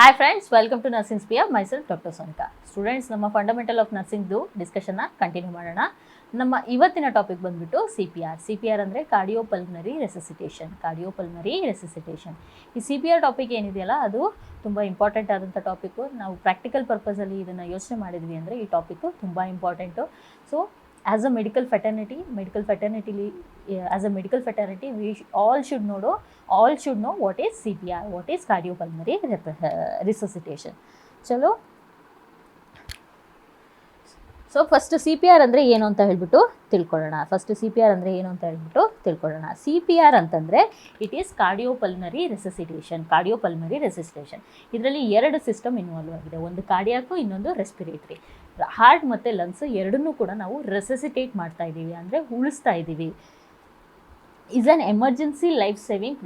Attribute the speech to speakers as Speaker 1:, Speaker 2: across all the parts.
Speaker 1: Hi friends, welcome to nursing sphere. Myself doctor Sonika. Students, ನಮ್ಮ fundamental of ನರ್ಸಿಂಗ್ದು ಡಿಸ್ಕಷನ್ನ continue ಮಾಡೋಣ. ನಮ್ಮ ಇವತ್ತಿನ ಟಾಪಿಕ್ ಬಂದುಬಿಟ್ಟು CPR ಅಂದರೆ ಕಾರ್ಡಿಯೋಪಲ್ಮನರಿ ರೆಸಿಸಿಟೇಷನ್. ಈ CPR ಟಾಪಿಕ್ ಏನಿದೆಯಲ್ಲ, ಅದು ತುಂಬ ಇಂಪಾರ್ಟೆಂಟ್ ಆದಂಥ ಟಾಪಿಕ್ಕು. ನಾವು ಪ್ರಾಕ್ಟಿಕಲ್ ಪರ್ಪಸಲ್ಲಿ ಇದನ್ನು ಯೋಚನೆ ಮಾಡಿದ್ವಿ ಅಂದರೆ ಈ ಟಾಪಿಕ್ಕು ತುಂಬ important. So as a medical fraternity, we all should know what is CPR, what is cardiopulmonary resuscitation. ಚಲೋ, ಸೊ ಫಸ್ಟ್ CPR ಅಂದರೆ ಏನು ಅಂತ ಹೇಳ್ಬಿಟ್ಟು ತಿಳ್ಕೊಳ್ಳೋಣ. CPR ಅಂತಂದರೆ ಇಟ್ ಈಸ್ ಕಾರ್ಡಿಯೋಪಲ್ಮನರಿ ರೆಸಿಸಿಟೇಷನ್. ಇದರಲ್ಲಿ ಎರಡು ಸಿಸ್ಟಮ್ ಇನ್ವಾಲ್ವ್ ಆಗಿದೆ. ಒಂದು ಕಾರ್ಡಿಯಾಕು, ಇನ್ನೊಂದು ರೆಸ್ಪಿರೇಟರಿ. ಹಾರ್ಟ್ ಮತ್ತು ಲಂಗ್ಸ್ ಎರಡನ್ನೂ ಕೂಡ ನಾವು ರೆಸಿಸಿಟೇಟ್ ಮಾಡ್ತಾ ಇದ್ದೀವಿ, ಅಂದರೆ ಉಳಿಸ್ತಾ ಇದ್ದೀವಿ. Is on emergency life saving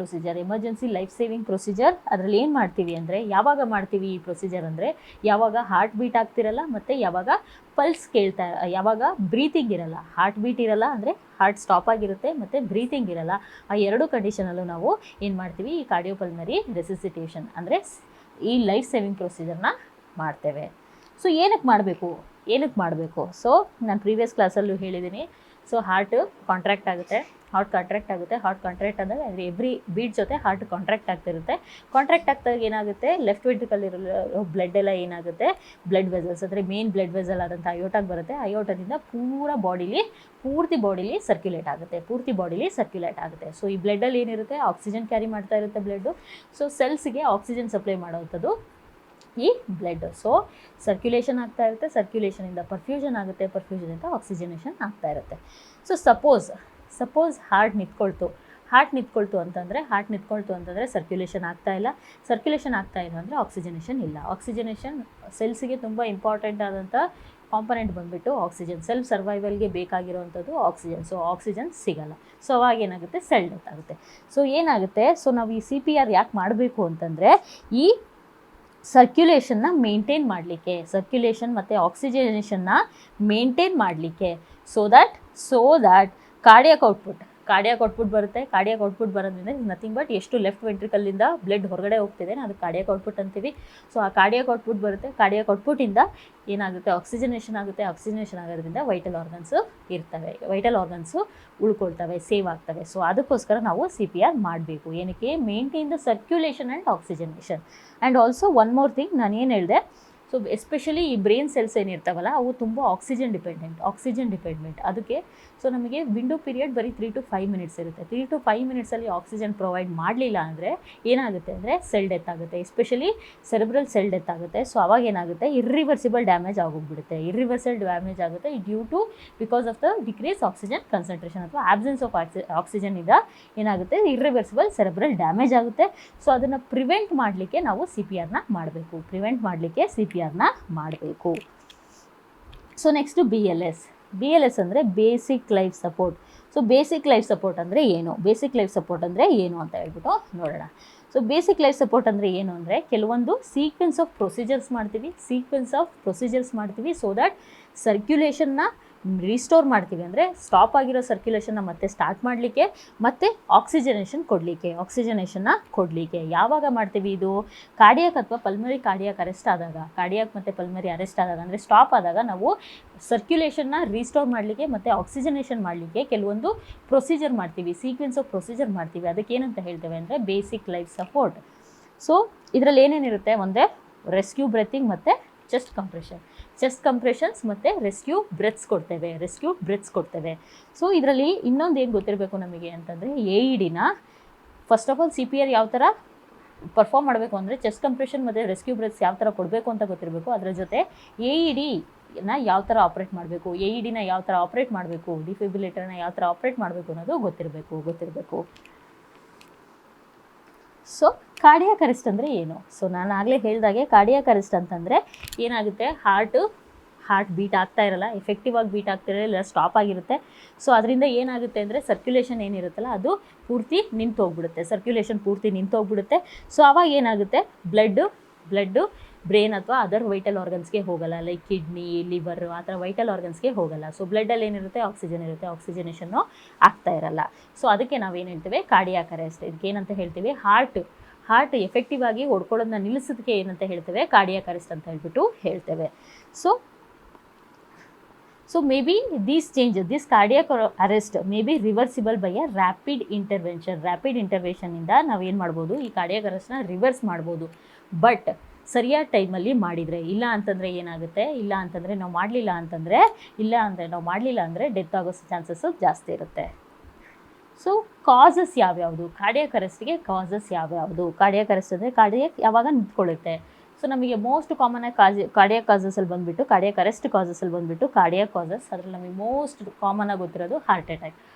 Speaker 1: procedure. ಅದರಲ್ಲಿ ಏನು ಮಾಡ್ತೀವಿ ಅಂದರೆ, ಯಾವಾಗ ಮಾಡ್ತೀವಿ ಈ ಪ್ರೊಸೀಜರ್ ಅಂದರೆ, ಯಾವಾಗ ಹಾರ್ಟ್ ಬೀಟ್ ಆಗ್ತಿರಲ್ಲ ಮತ್ತು ಯಾವಾಗ ಪಲ್ಸ್ ಯಾವಾಗ ಬ್ರೀತಿಂಗ್ ಇರಲ್ಲ. ಹಾರ್ಟ್ ಬೀಟ್ ಇರಲ್ಲ ಅಂದರೆ ಹಾರ್ಟ್ ಸ್ಟಾಪ್ ಆಗಿರುತ್ತೆ, ಮತ್ತು ಬ್ರೀತಿಂಗ್ ಇರಲ್ಲ. ಆ ಎರಡು ಕಂಡೀಷನಲ್ಲೂ ನಾವು ಏನು ಮಾಡ್ತೀವಿ, ಈ ಕಾರ್ಡಿಯೋಪಲ್ಮನರಿ ರೆಸಿಸಿಟೇಷನ್ ಅಂದರೆ ಈ ಲೈಫ್ ಸೇವಿಂಗ್ ಪ್ರೊಸೀಜರ್ನ ಮಾಡ್ತೇವೆ. ಸೊ ಏನಕ್ಕೆ ಮಾಡಬೇಕು? ಸೊ ನಾನು ಪ್ರೀವಿಯಸ್ ಕ್ಲಾಸಲ್ಲೂ ಹೇಳಿದ್ದೀನಿ. ಸೊ ಹಾರ್ಟ್ ಕಾಂಟ್ರಾಕ್ಟ್ ಆಗುತ್ತೆ. ಹಾರ್ಟ್ ಕಾಂಟ್ರಾಕ್ಟ್ ಆದಾಗ ಅಂದರೆ ಎವ್ರಿ ಬೀಟ್ ಜೊತೆ ಹಾರ್ಟ್ ಕಾಂಟ್ರಾಕ್ಟ್ ಆಗ್ತಿರುತ್ತೆ. ಕಾಂಟ್ರಾಕ್ಟ್ ಆಗ್ತಾಗ ಏನಾಗುತ್ತೆ, ಲೆಫ್ಟ್ ವೆಂಟ್ರಿಕಲ್ ಇರೋ ಬ್ಲಡ್ ಎಲ್ಲ ಏನಾಗುತ್ತೆ, ಬ್ಲಡ್ ವೆಸಲ್ಸ್ ಅಂದರೆ ಮೇನ್ ಬ್ಲಡ್ ವೆಸಲ್ ಆದಂಥ ಅಯೋಟಾಗಿ ಬರುತ್ತೆ. ಅಯೋಟದಿಂದ ಪೂರ್ತಿ ಬಾಡಿಲಿ ಸರ್ಕ್ಯುಲೇಟ್ ಆಗುತ್ತೆ. ಸೊ ಈ ಬ್ಲಡ್ಡಲ್ಲಿ ಏನಿರುತ್ತೆ, ಆಕ್ಸಿಜನ್ ಕ್ಯಾರಿ ಮಾಡ್ತಾ ಇರುತ್ತೆ ಬ್ಲಡ್ಡು. ಸೊ ಸೆಲ್ಸ್ಗೆ ಆಕ್ಸಿಜನ್ ಸಪ್ಲೈ ಮಾಡೋವಂಥದ್ದು ಈ ಬ್ಲಡ್. ಸೊ ಸರ್ಕ್ಯುಲೇಷನ್ ಆಗ್ತಾ ಇರುತ್ತೆ, ಸರ್ಕ್ಯುಲೇಷನಿಂದ ಪರ್ಫ್ಯೂಷನ್ ಆಗುತ್ತೆ, ಪರ್ಫ್ಯೂಷನಿಂದ ಆಕ್ಸಿಜನೇಷನ್ ಆಗ್ತಾ ಇರುತ್ತೆ. ಸೊ ಸಪೋಸ್ ಹಾರ್ಟ್ ನಿಂತ್ಕೊಳ್ತು ಅಂತಂದರೆ ಸರ್ಕ್ಯುಲೇಷನ್ ಆಗ್ತಾ ಇಲ್ಲ ಅಂದರೆ ಆಕ್ಸಿಜನೇಷನ್ ಇಲ್ಲ. ಆಕ್ಸಿಜನೇಷನ್ ಸೆಲ್ಸಿಗೆ ತುಂಬ ಇಂಪಾರ್ಟೆಂಟ್ ಆದಂಥ ಕಾಂಪೊನೆಂಟ್ ಬಂದುಬಿಟ್ಟು ಆಕ್ಸಿಜನ್. ಸೆಲ್ಫ್ ಸರ್ವೈವಲ್ಗೆ ಬೇಕಾಗಿರೋವಂಥದ್ದು ಆಕ್ಸಿಜನ್. ಸೊ ಆಕ್ಸಿಜನ್ ಸಿಗಲ್ಲ. ಸೊ ಅವಾಗ ಏನಾಗುತ್ತೆ, ಸೆಲ್ ಡೆತ್ ಆಗುತ್ತೆ. ಸೊ ನಾವು ಈ CPR ಯಾಕೆ ಮಾಡಬೇಕು ಅಂತಂದರೆ, ಈ ಸರ್ಕ್ಯುಲೇಷನ್ನ ಮೇಂಟೈನ್ ಮಾಡಲಿಕ್ಕೆ, ಸರ್ಕ್ಯುಲೇಷನ್ ಮತ್ತು ಆಕ್ಸಿಜನೇಷನ್ನ ಮೇಂಟೈನ್ ಮಾಡಲಿಕ್ಕೆ, ಸೊ ದ್ಯಾಟ್ ಕಾರ್ಡಿಯಾಕ್ ಔಟ್ಪುಟ್ ಬರುತ್ತೆ. ಕಾರ್ಡಿಯಾಕ್ ಔಟ್ಪುಟ್ ಬರೋದ್ರಿಂದ ನಥಿಂಗ್ ಬಟ್ ಎಷ್ಟು ಲೆಫ್ಟ್ ವೆಂಟ್ರಿಕಲ್ಲಿಂದ ಬ್ಲಡ್ ಹೊರಗಡೆ ಹೋಗ್ತಿದೆ, ಅದು ಕಾರ್ಡಿಯಾಕ್ ಔಟ್ಪುಟ್ ಅಂತೀವಿ. ಸೊ ಆ ಕಾರ್ಡಿಯಾಕ್ ಔಟ್ಪುಟ್ ಬರುತ್ತೆ. ಕಾರ್ಡಿಯಾಕ್ ಔಟ್ಪುಟ್ಟಿಂದ ಏನಾಗುತ್ತೆ, ಆಕ್ಸಿಜನೇಷನ್ ಆಗೋದ್ರಿಂದ ವೈಟಲ್ ಆರ್ಗನ್ಸು ಉಳ್ಕೊಳ್ತವೆ, ಸೇವ್ ಆಗ್ತವೆ. ಸೊ ಅದಕ್ಕೋಸ್ಕರ ನಾವು CPR ಮಾಡಬೇಕು. ಏನಕ್ಕೆ, maintain the circulation and oxygenation. And also one more thing, ನಾನು ಏನು ಹೇಳಿದೆ, ಸೊ ಎಸ್ಪೆಷಲಿ ಈ ಬ್ರೈನ್ ಸೆಲ್ಸ್ ಏನಿರ್ತಾವಲ್ಲ, ಅವು ತುಂಬ ಆಕ್ಸಿಜನ್ ಡಿಪೆಂಡೆಂಟ್. ಅದಕ್ಕೆ ಸೊ ನಮಗೆ ವಿಂಡೋ ಪೀರಿಯಡ್ ಬರೀ 3 to 5 ಮಿನಿಟ್ಸ್ ಇರುತ್ತೆ. 3 to 5 ಮಿನಿಟ್ಸಲ್ಲಿ ಆಕ್ಸಿಜನ್ ಪ್ರೊವೈಡ್ ಮಾಡಲಿಲ್ಲ ಅಂದರೆ ಏನಾಗುತ್ತೆ ಅಂದರೆ ಸೆಲ್ ಡೆತ್ ಆಗುತ್ತೆ, ಎಸ್ಪೆಷಲಿ ಸೆರೆಬ್ರಲ್ ಸೆಲ್ ಡೆತ್ ಆಗುತ್ತೆ. ಸೊ ಅವಾಗ ಏನಾಗುತ್ತೆ, ಇರ್ರಿವರ್ಸಿಬಲ್ ಡ್ಯಾಮೇಜ್ ಆಗೋಗ್ಬಿಡುತ್ತೆ. Because of the decrease oxygen concentration ಅಥವಾ ಆಬ್ಸೆನ್ಸ್ ಆಫ್ ಆಕ್ಸಿಜನ್ ಇಂದ ಏನಾಗುತ್ತೆ, ಇರ್ರಿವರ್ಸಿಬಲ್ ಸೆರೆಬ್ರಲ್ ಡ್ಯಾಮೇಜ್ ಆಗುತ್ತೆ. ಸೊ ಅದನ್ನು ಪ್ರಿವೆಂಟ್ ಮಾಡಲಿಕ್ಕೆ ನಾವು CPRನ ಮಾಡಬೇಕು. ಸೊ ನೆಕ್ಸ್ಟು BLS ಅಂದರೆ basic life support. So basic life support ಅಂದರೆ ಏನು ಅಂತ ಹೇಳ್ಬಿಟ್ಟು ನೋಡೋಣ. ಸೊ ಬೇಸಿಕ್ ಲೈಫ್ ಸಪೋರ್ಟ್ ಅಂದರೆ ಏನು ಅಂದರೆ, ಕೆಲವೊಂದು ಸೀಕ್ವೆನ್ಸ್ ಆಫ್ ಪ್ರೊಸೀಜರ್ಸ್ ಮಾಡ್ತೀವಿ ಸೊ ದ್ಯಾಟ್ ಸರ್ಕ್ಯುಲೇಷನ್ನ ರಿಸ್ಟೋರ್ ಮಾಡ್ತೀವಿ. ಅಂದರೆ ಸ್ಟಾಪ್ ಆಗಿರೋ ಸರ್ಕ್ಯುಲೇಷನ್ನ ಮತ್ತೆ ಸ್ಟಾರ್ಟ್ ಮಾಡಲಿಕ್ಕೆ, ಮತ್ತು ಆಕ್ಸಿಜನೇಷನ್ನ ಕೊಡಲಿಕ್ಕೆ. ಯಾವಾಗ ಮಾಡ್ತೀವಿ ಇದು, ಕಾರ್ಡಿಯಾಕ್ ಅಥವಾ ಪಲ್ಮನರಿ ಕಾರ್ಡಿಯಾಕ್ ಮತ್ತು ಪಲ್ಮನರಿ ಅರೆಸ್ಟ್ ಆದಾಗ ಅಂದರೆ ಸ್ಟಾಪ್ ಆದಾಗ ನಾವು ಸರ್ಕ್ಯುಲೇಷನ್ನ ರೀಸ್ಟೋರ್ ಮಾಡಲಿಕ್ಕೆ ಮತ್ತು ಆಕ್ಸಿಜನೇಷನ್ ಮಾಡಲಿಕ್ಕೆ ಕೆಲವೊಂದು ಸೀಕ್ವೆನ್ಸ್ ಆಫ್ ಪ್ರೊಸೀಜರ್ ಮಾಡ್ತೀವಿ. ಅದಕ್ಕೆ ಏನಂತ ಹೇಳ್ತೇವೆ ಅಂದರೆ ಬೇಸಿಕ್ ಲೈಫ್ ಸಪೋರ್ಟ್. ಸೊ ಇದರಲ್ಲಿ ಏನೇನಿರುತ್ತೆ, ಒಂದೇ ರೆಸ್ಕ್ಯೂ ಬ್ರೆತಿಂಗ್ ಮತ್ತು ಚೆಸ್ಟ್ ಕಂಪ್ರೆಷನ್ಸ್ ಮತ್ತು ರೆಸ್ಕ್ಯೂ ಬ್ರೆತ್ಸ್ ಕೊಡ್ತೇವೆ. ಸೊ ಇದರಲ್ಲಿ ಇನ್ನೊಂದು ಏನು ಗೊತ್ತಿರಬೇಕು ನಮಗೆ ಅಂತಂದರೆ, AEDನ ಫಸ್ಟ್ ಆಫ್ ಆಲ್ CPR ಯಾವ ಥರ ಪರ್ಫಾರ್ಮ್ ಮಾಡಬೇಕು ಅಂದರೆ, ಚೆಸ್ಟ್ ಕಂಪ್ರೆಷನ್ ಮತ್ತು ರೆಸ್ಕ್ಯೂ ಬ್ರೆತ್ಸ್ ಯಾವ ಥರ ಕೊಡಬೇಕು ಅಂತ ಗೊತ್ತಿರಬೇಕು. ಅದರ ಜೊತೆ AEDನ ಯಾವ ಥರ ಆಪ್ರೇಟ್ ಮಾಡಬೇಕು, ಡಿಫಿಬ್ರಿಲೇಟರ್ನ ಯಾವ ಥರ ಆಪ್ರೇಟ್ ಮಾಡಬೇಕು ಅನ್ನೋದು ಗೊತ್ತಿರಬೇಕು. ಸೊ ಕಾರ್ಡಿಯಾಕ್ ಅರೆಸ್ಟ್ ಅಂದರೆ ಏನು? ಸೊ ನಾನು ಆಗಲೇ ಹೇಳಿದಾಗೆ ಕಾರ್ಡಿಯಾಕ್ ಅರೆಸ್ಟ್ ಅಂತಂದರೆ ಏನಾಗುತ್ತೆ, ಹಾರ್ಟ್ ಬೀಟ್ ಆಗ್ತಾ ಇರಲ್ಲ, ಎಫೆಕ್ಟಿವ್ ಆಗಿ ಬೀಟ್ ಆಗ್ತಿರಲ್ಲ, ಸ್ಟಾಪ್ ಆಗಿರುತ್ತೆ. ಸೊ ಅದರಿಂದ ಏನಾಗುತ್ತೆ ಅಂದರೆ ಸರ್ಕ್ಯುಲೇಷನ್ ಏನಿರುತ್ತಲ್ಲ ಅದು ಪೂರ್ತಿ ನಿಂತೋಗ್ಬಿಡುತ್ತೆ. ಸೊ ಆವಾಗ ಏನಾಗುತ್ತೆ, ಬ್ಲಡ್ಡು ಬ್ರೈನ್ ಅಥವಾ ಅದರ್ ವೈಟಲ್ ಆರ್ಗನ್ಸ್ಗೆ ಹೋಗಲ್ಲ, ಲೈಕ್ ಕಿಡ್ನಿ, ಲಿವರ್, ಆ ಥರ ವೈಟಲ್ ಆರ್ಗನ್ಸ್ಗೆ ಹೋಗಲ್ಲ. ಸೊ ಬ್ಲಡ್ಡಲ್ಲಿ ಏನಿರುತ್ತೆ, ಆಕ್ಸಿಜನೇಷನ್ನು ಆಗ್ತಾ ಇರಲ್ಲ. ಸೊ ಅದಕ್ಕೆ ನಾವೇನು ಹೇಳ್ತೀವಿ, ಕಾರ್ಡಿಯಾಕ್ ಅರೆಸ್ಟ್. ಇದಕ್ಕೆ ಏನಂತ ಹೇಳ್ತೀವಿ, ಹಾರ್ಟ್ ಎಫೆಕ್ಟಿವ್ ಆಗಿ ಹೊಡ್ಕೊಳ್ಳೋದನ್ನ ನಿಲ್ಲಿಸೋದಕ್ಕೆ ಏನಂತ ಹೇಳ್ತೇವೆ, ಕಾರ್ಡಿಯಾಕ್ ಅರೆಸ್ಟ್ ಅಂತ ಹೇಳ್ಬಿಟ್ಟು ಹೇಳ್ತೇವೆ. So maybe these changes, this cardiac arrest may be reversible by a rapid intervention. Rapid intervention ಇಂದ ನಾವು ಏನು ಮಾಡ್ಬೋದು, ಈ ಕಾರ್ಡಿಯಾಕ್ ಅರೆಸ್ಟ್ನ ರಿವರ್ಸ್ ಮಾಡ್ಬೋದು. ಬಟ್ ಸರಿಯಾದ ಟೈಮಲ್ಲಿ ಮಾಡಿದರೆ, ಇಲ್ಲ ಅಂತಂದರೆ ಏನಾಗುತ್ತೆ, ಇಲ್ಲ ಅಂತಂದರೆ ನಾವು ಮಾಡಲಿಲ್ಲ ಅಂದರೆ ಡೆತ್ ಆಗೋ ಚಾನ್ಸಸ್ಸು ಜಾಸ್ತಿ ಇರುತ್ತೆ. ಸೊ ಕಾಸಸ್ ಯಾವ್ಯಾವುದು, ಕಾರ್ಡಿಯಾಕ್ ಅರೆಸ್ಟ್ಗೆ ಕಾಸಸ್ ಯಾವ್ಯಾವುದು? ಕಾರ್ಡಿಯಾಕ್ ಅರೆಸ್ಟ್ ಅಂದರೆ ಕಾರ್ಡಿಯಾಕ್ ಯಾವಾಗ ನಿಂತ್ಕೊಳ್ಳುತ್ತೆ. ಸೊ ನಮಗೆ ಮೋಸ್ಟ್ ಕಾಮನ್ ಆಗಿ ಕಾರ್ಡಿಯಾಕ್ ಕಾಸಸಲ್ಲಿ ಬಂದುಬಿಟ್ಟು, ಕಾರ್ಡಿಯಾಕ್ ಅರೆಸ್ಟ್ ಕಾಸಸಲ್ಲಿ ಬಂದುಬಿಟ್ಟು ಕಾರ್ಡಿಯಾಕ್ ಕಾಸಸ್. ಅದರಲ್ಲಿ ನಮಗೆ ಮೋಸ್ಟ್ ಕಾಮನ್ ಆಗಿ ಗೊತ್ತಿರೋದು ಹಾರ್ಟ್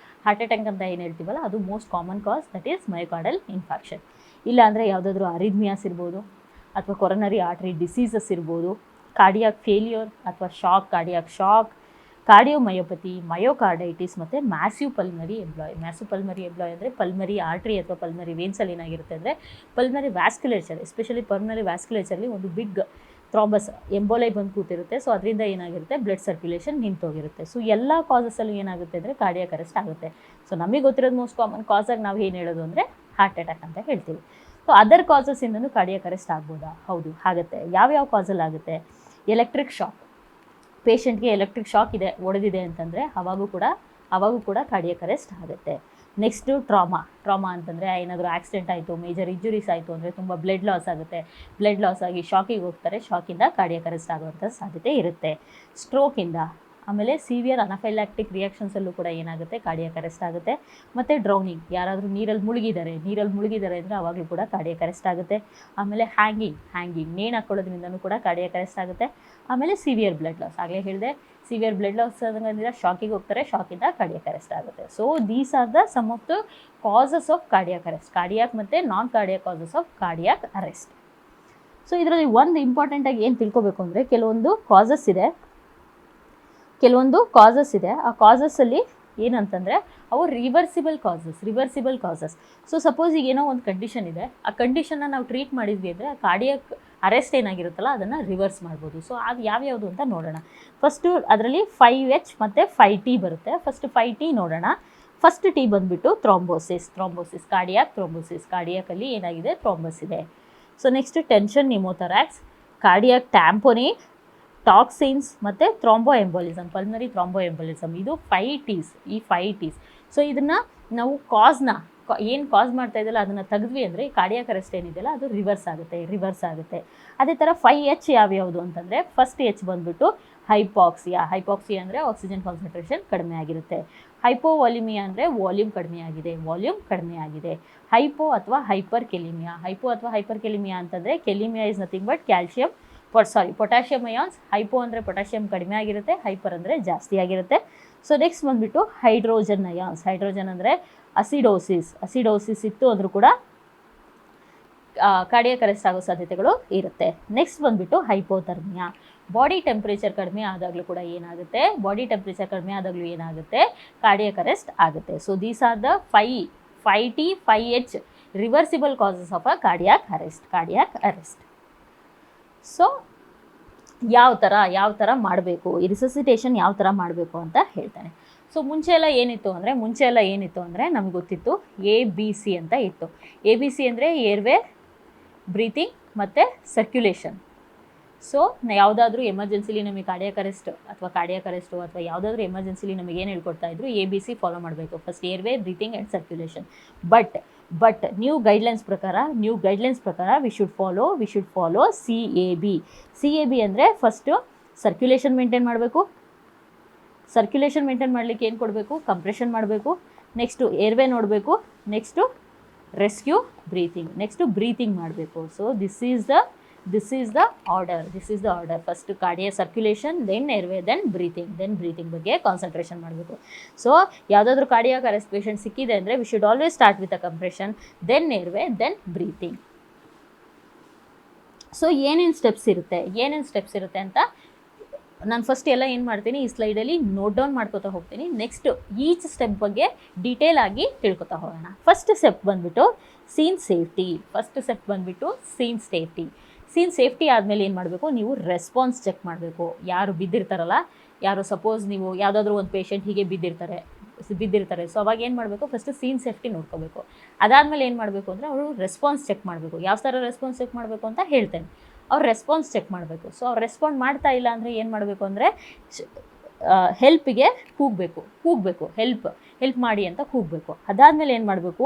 Speaker 1: ಅಟ್ಯಾಕ್ ಅಂತ ಏನು ಹೇಳ್ತೀವಲ್ಲ, ಅದು most common cause, that is myocardial infarction. ಇಲ್ಲ ಅಂದರೆ ಯಾವುದಾದ್ರೂ ಅರಿದ್ಮಿಯಾಸ್ ಇರ್ಬೋದು, ಅಥವಾ ಕೊರನರಿ ಆರ್ಟರಿ ಡಿಸೀಸಸ್ ಇರ್ಬೋದು, ಕಾರ್ಡಿಯಾಕ್ ಫೇಲ್ಯೂರ್ ಅಥವಾ ಕಾರ್ಡಿಯಾಕ್ ಶಾಕ್, ಕಾರ್ಡಿಯೋಮಯೋಪತಿ, ಮಯೋಕಾರ್ಡೈಟಿಸ್ ಮತ್ತು massive pulmonary emboli. Massive pulmonary emboli ಅಂದರೆ ಪಲ್ಮರಿ ಆರ್ಟ್ರಿ ಅಥವಾ ಪಲ್ಮರಿ ವೇನ್ಸಲ್ಲಿ ಏನಾಗಿರುತ್ತೆ ಅಂದರೆ ಪಲ್ಮರಿ ವ್ಯಾಸ್ಕ್ಯುಲೇಚರ್, ಎಸ್ಪೆಷಲಿ ಪಲ್ಮರಿ ವ್ಯಾಸ್ಕ್ಯುಲೇಚರ್ಲಿ ಒಂದು ಬಿಗ್ ಥ್ರಾಂಬಸ್ ಎಂಬೋಲೈ ಬಂದು ಕೂತಿರುತ್ತೆ. ಸೊ ಅದರಿಂದ ಏನಾಗಿರುತ್ತೆ, ಬ್ಲಡ್ ಸರ್ಕ್ಯುಲೇಷನ್ ನಿಂತೋಗಿರುತ್ತೆ. ಸೊ ಎಲ್ಲ ಕಾಸಸಲ್ಲೂ ಏನಾಗುತ್ತೆ ಅಂದರೆ ಕಾರ್ಡಿಯಾಕ್ ಅರೆಸ್ಟ್ ಆಗುತ್ತೆ. ಸೊ ನಮಗೆ ಗೊತ್ತಿರೋದು ಮೋಸ್ಟ್ ಕಾಮನ್ ಕಾಸಾಗಿ ನಾವು ಏನು ಹೇಳೋದು ಅಂದರೆ ಹಾರ್ಟ್ ಅಟ್ಯಾಕ್ ಅಂತ ಹೇಳ್ತೀವಿ. ಸೊ ಅದರ್ ಕಾಸಸ್ಸಿಂದನೂ ಕಾರ್ಡಿಯಾಕ್ ಅರೆಸ್ಟ್ ಆಗ್ಬೋದಾ? ಹೌದು, ಆಗುತ್ತೆ. ಯಾವ್ಯಾವ ಕಾಸಲ್ಲಿ ಆಗುತ್ತೆ? ಎಲೆಕ್ಟ್ರಿಕ್ ಶಾಕ್, ಪೇಷಂಟ್ಗೆ ಎಲೆಕ್ಟ್ರಿಕ್ ಶಾಕ್ ಹೊಡೆದಿದೆ ಅಂತಂದರೆ ಅವಾಗೂ ಕೂಡ ಕಾರ್ಡಿಯಾಕ್ ಅರೆಸ್ಟ್ ಆಗುತ್ತೆ. ನೆಕ್ಸ್ಟು ಟ್ರಾಮಾ ಅಂತಂದರೆ ಏನಾದರೂ ಆಕ್ಸಿಡೆಂಟ್ ಆಯಿತು, ಮೇಜರ್ ಇಂಜುರೀಸ್ ಆಯಿತು ಅಂದರೆ ತುಂಬ ಬ್ಲಡ್ ಲಾಸ್ ಆಗುತ್ತೆ. ಬ್ಲಡ್ ಲಾಸ್ ಆಗಿ ಶಾಕಿಗೆ ಹೋಗ್ತಾರೆ, ಶಾಕಿಂದ ಕಾರ್ಡಿಯಾಕ್ ಅರೆಸ್ಟ್ ಆಗುವಂಥ ಸಾಧ್ಯತೆ ಇರುತ್ತೆ. ಸ್ಟ್ರೋಕಿಂದ, ಆಮೇಲೆ ಸಿವಿಯರ್ ಅನಫೈಲಾಕ್ಟಿಕ್ ರಿಯಾಕ್ಷನ್ಸಲ್ಲೂ ಕೂಡ ಏನಾಗುತ್ತೆ, ಕಾರ್ಡಿಯಾಕ್ ಅರೆಸ್ಟ್ ಆಗುತ್ತೆ. ಮತ್ತು ಡ್ರೌನಿಂಗ್, ಯಾರಾದರೂ ನೀರಲ್ಲಿ ಮುಳುಗಿದ್ದಾರೆ ಅಂದರೆ ಆವಾಗಲೂ ಕೂಡ ಕಾರ್ಡಿಯಾಕ್ ಅರೆಸ್ಟ್ ಆಗುತ್ತೆ. ಆಮೇಲೆ ಹ್ಯಾಂಗಿಂಗ್ ನೇಣು ಹಾಕ್ಕೊಳ್ಳೋದ್ರಿಂದನೂ ಕೂಡ ಕಾರ್ಡಿಯಾಕ್ ಅರೆಸ್ಟ್ ಆಗುತ್ತೆ. ಆಮೇಲೆ ಸಿವಿಯರ್ ಬ್ಲಡ್ ಲಾಸ್, ಆಗಲೇ ಹೇಳಿದೆ, ಸಿವಿಯರ್ ಬ್ಲಡ್ ಲಾಸ್ ಆಗೋದ್ರಿಂದ ಶಾಕಿಗೆ ಹೋಗ್ತಾರೆ, ಶಾಕಿಂದ ಕಾರ್ಡಿಯಾಕ್ ಅರೆಸ್ಟ್ ಆಗುತ್ತೆ. So these are the some of the causes of cardiac arrest, cardiac ಮತ್ತು non cardiac causes of cardiac arrest. So ಇದರಲ್ಲಿ ಒಂದು ಇಂಪಾರ್ಟೆಂಟಾಗಿ ಏನು ತಿಳ್ಕೊಬೇಕು ಅಂದರೆ, ಕೆಲವೊಂದು ಕಾಸಸ್ ಇದೆ. ಆ ಕಾಸಸ್ಸಲ್ಲಿ ಏನಂತಂದರೆ ಅವು ರಿವರ್ಸಿಬಲ್ ಕಾಸಸ್. ಸೊ ಸಪೋಸ್ ಈಗ ಏನೋ ಒಂದು ಕಂಡೀಷನ್ ಇದೆ, ಆ ಕಂಡೀಷನ್ನ ನಾವು ಟ್ರೀಟ್ ಮಾಡಿದ್ವಿ ಅಂದರೆ ಆ ಕಾರ್ಡಿಯಾಕ್ ಅರೆಸ್ಟ್ ಏನಾಗಿರುತ್ತಲ್ಲ ಅದನ್ನು ರಿವರ್ಸ್ ಮಾಡ್ಬೋದು. ಸೊ ಅದು ಯಾವ್ಯಾವುದು ಅಂತ ನೋಡೋಣ. ಫಸ್ಟು ಅದರಲ್ಲಿ 5H ಮತ್ತು 5T ಬರುತ್ತೆ. ಫಸ್ಟ್ 5T ನೋಡೋಣ. ಫಸ್ಟ್ T ಬಂದುಬಿಟ್ಟು ಥ್ರಾಂಬೋಸಿಸ್, ಕಾರ್ಡಿಯಾಕ್ ಥ್ರಾಂಬೋಸಿಸ್, ಕಾರ್ಡಿಯಾಕಲ್ಲಿ ಏನಾಗಿದೆ, ಥ್ರಾಂಬಸ್ ಇದೆ. So next tension pneumothorax, cardiac tamponade, toxins ಮತ್ತು ಥ್ರಾಂಬೋಎಂಬೋಲಿಸಮ್, ಪಲ್ಮನರಿ ಥ್ರಾಂಬೋಎಂಬೋಲಿಸಮ್. ಇದು 5Ts. ಈ 5Ts. ಸೊ ಇದನ್ನು ನಾವು ಏನು ಕಾಸ್ ಮಾಡ್ತಾ ಇದೆಯಲ್ಲ ಅದನ್ನು ತೆಗೆದ್ವಿ ಅಂದರೆ ಈ ಕಾರ್ಡಿಯಾಕ್ ಅರೆಸ್ಟ್ ಏನಿದೆಯಲ್ಲ ಅದು ರಿವರ್ಸ್ ಆಗುತ್ತೆ. ಅದೇ ಥರ 5H ಯಾವ್ಯಾವುದು ಅಂತಂದರೆ, ಫಸ್ಟ್ H ಬಂದುಬಿಟ್ಟು ಹೈಪಾಕ್ಸಿಯಾ ಅಂದರೆ ಆಕ್ಸಿಜನ್ ಕಾನ್ಸಂಟ್ರೇಷನ್ ಕಡಿಮೆ ಆಗಿರುತ್ತೆ. ಹೈಪೋವಾಲ್ಯೂಮಿಯಾ ಅಂದರೆ ವಾಲ್ಯೂಮ್ ಕಡಿಮೆ ಆಗಿದೆ. ಹೈಪೋ ಅಥವಾ ಹೈಪರ್ ಕೆಲಿಮಿಯಾ ಅಂತಂದರೆ, kalemia is nothing but potassium ions. Hypo ಅಂದರೆ ಪೊಟ್ಯಾಷಿಯಮ್ ಕಡಿಮೆ ಆಗಿರುತ್ತೆ, ಹೈಪರ್ ಅಂದರೆ ಜಾಸ್ತಿ ಆಗಿರುತ್ತೆ. ಸೊ ನೆಕ್ಸ್ಟ್ ಬಂದುಬಿಟ್ಟು ಹೈಡ್ರೋಜನ್ ಅಯಾನ್ಸ್, ಅಂದರೆ ಅಸಿಡೋಸಿಸ್ ಇತ್ತು ಅಂದರೂ ಕೂಡ ಕಾರ್ಡಿಯಾಕ್ ಅರೆಸ್ಟ್ ಆಗೋ ಸಾಧ್ಯತೆಗಳು ಇರುತ್ತೆ. ನೆಕ್ಸ್ಟ್ ಬಂದುಬಿಟ್ಟು ಹೈಪೋಥರ್ಮಿಯಾ, ಬಾಡಿ ಟೆಂಪ್ರೇಚರ್ ಕಡಿಮೆ ಆದಾಗಲೂ ಏನಾಗುತ್ತೆ, ಕಾರ್ಡಿಯಾಕ್ ಅರೆಸ್ಟ್ ಆಗುತ್ತೆ. So these are the 5T 5H reversible causes of a cardiac arrest. So ಯಾವ ಥರ ಮಾಡಬೇಕು, ಈ ರಿಸಸಿಟೇಷನ್ ಯಾವ ಥರ ಮಾಡಬೇಕು ಅಂತ ಹೇಳ್ತಾನೆ. ಸೊ ಮುಂಚೆ ಎಲ್ಲ ಏನಿತ್ತು ಅಂದರೆ ನಮಗೆ ಗೊತ್ತಿತ್ತು ABC ಅಂತ ಇತ್ತು. ABC ಅಂದರೆ ಏರ್ವೇ, ಬ್ರೀತಿಂಗ್ ಮತ್ತು ಸರ್ಕ್ಯುಲೇಷನ್. ಸೊ ಯಾವುದಾದ್ರೂ ಎಮರ್ಜೆನ್ಸಿಲಿ ನಮಗೆ ಕಾರ್ಡಿಯಾಕ್ ಅರೆಸ್ಟು ಅಥವಾ ಯಾವುದಾದ್ರೂ ಎಮರ್ಜೆನ್ಸಿಲಿ ನಮಗೆ ಏನು ಹೇಳ್ಕೊಡ್ತಾ ಇದ್ರು, ABC ಫಾಲೋ ಮಾಡಬೇಕು. First airway, breathing and circulation. But new guidelines ಪ್ರಕಾರ ವಿ ಶುಡ್ ಫಾಲೋ CAB ಅಂದರೆ ಫಸ್ಟು ಸರ್ಕ್ಯುಲೇಷನ್ ಮೇಂಟೈನ್ ಮಾಡಬೇಕು. ಸರ್ಕ್ಯುಲೇಷನ್ ಮೇಂಟೈನ್ ಮಾಡಲಿಕ್ಕೆ ಏನು ಕೊಡಬೇಕು, ಕಂಪ್ರೆಷನ್ ಮಾಡಬೇಕು. ನೆಕ್ಸ್ಟು ಏರ್ವೇ ನೋಡಬೇಕು, ನೆಕ್ಸ್ಟು ರೆಸ್ಕ್ಯೂ ಬ್ರೀತಿಂಗ್ ಮಾಡಬೇಕು. So this is the order. First cardiac circulation, then airway, then breathing ಬಗ್ಗೆ ಕಾನ್ಸಂಟ್ರೇಷನ್ ಮಾಡಬೇಕು. ಸೊ ಯಾವುದಾದ್ರೂ ಕಾರ್ಡಿಯಾಕ್ ಅರೆಸ್ಟ್ ಪೇಷಂಟ್ ಸಿಕ್ಕಿದೆ ಅಂದರೆ we should always start with a compression, then airway, then breathing. So ಏನೇನು steps ಇರುತ್ತೆ ಅಂತ ನಾನು ಫಸ್ಟ್ ಎಲ್ಲ ಏನು ಮಾಡ್ತೀನಿ, ಈ ಸ್ಲೈಡಲ್ಲಿ ನೋಟ್ ಡೌನ್ ಮಾಡ್ಕೋತಾ ಹೋಗ್ತೀನಿ. ನೆಕ್ಸ್ಟ್ ಈಚ್ ಸ್ಟೆಪ್ ಬಗ್ಗೆ ಡೀಟೇಲ್ ಆಗಿ ತಿಳ್ಕೊತಾ ಹೋಗೋಣ. ಫಸ್ಟ್ ಸ್ಟೆಪ್ ಬಂದುಬಿಟ್ಟು ಸೀನ್ ಸೇಫ್ಟಿ ಆದಮೇಲೆ ಏನು ಮಾಡಬೇಕು, ನೀವು ರೆಸ್ಪಾನ್ಸ್ ಚೆಕ್ ಮಾಡಬೇಕು. ಯಾರು ಬಿದ್ದಿರ್ತಾರಲ್ಲ, ಸಪೋಸ್ ನೀವು ಯಾವುದಾದ್ರೂ ಒಂದು ಪೇಷಂಟ್ ಹೀಗೆ ಬಿದ್ದಿರ್ತಾರೆ, ಬಿದ್ದಿರ್ತಾರೆ. ಸೊ ಅವಾಗ ಏನು ಮಾಡಬೇಕು, ಫಸ್ಟ್ ಸೀನ್ ಸೇಫ್ಟಿ ನೋಡ್ಕೋಬೇಕು. ಅದಾದಮೇಲೆ ಏನು ಮಾಡಬೇಕು ಅಂದರೆ ಅವರು ರೆಸ್ಪಾನ್ಸ್ ಚೆಕ್ ಮಾಡಬೇಕು. ಯಾವ ಥರ ರೆಸ್ಪಾನ್ಸ್ ಚೆಕ್ ಮಾಡಬೇಕು ಅಂತ ಹೇಳ್ತೇನೆ. ಅವ್ರು ರೆಸ್ಪಾನ್ಸ್ ಚೆಕ್ ಮಾಡಬೇಕು. ಸೊ ಅವ್ರು ರೆಸ್ಪಾಂಡ್ ಮಾಡ್ತಾ ಇಲ್ಲ ಅಂದರೆ ಏನು ಮಾಡಬೇಕು ಅಂದರೆ ಹೆಲ್ಪಿಗೆ ಕೂಗಬೇಕು, ಹೆಲ್ಪ್ ಮಾಡಿ ಅಂತ ಕೂಗಬೇಕು. ಅದಾದಮೇಲೆ ಏನು ಮಾಡಬೇಕು,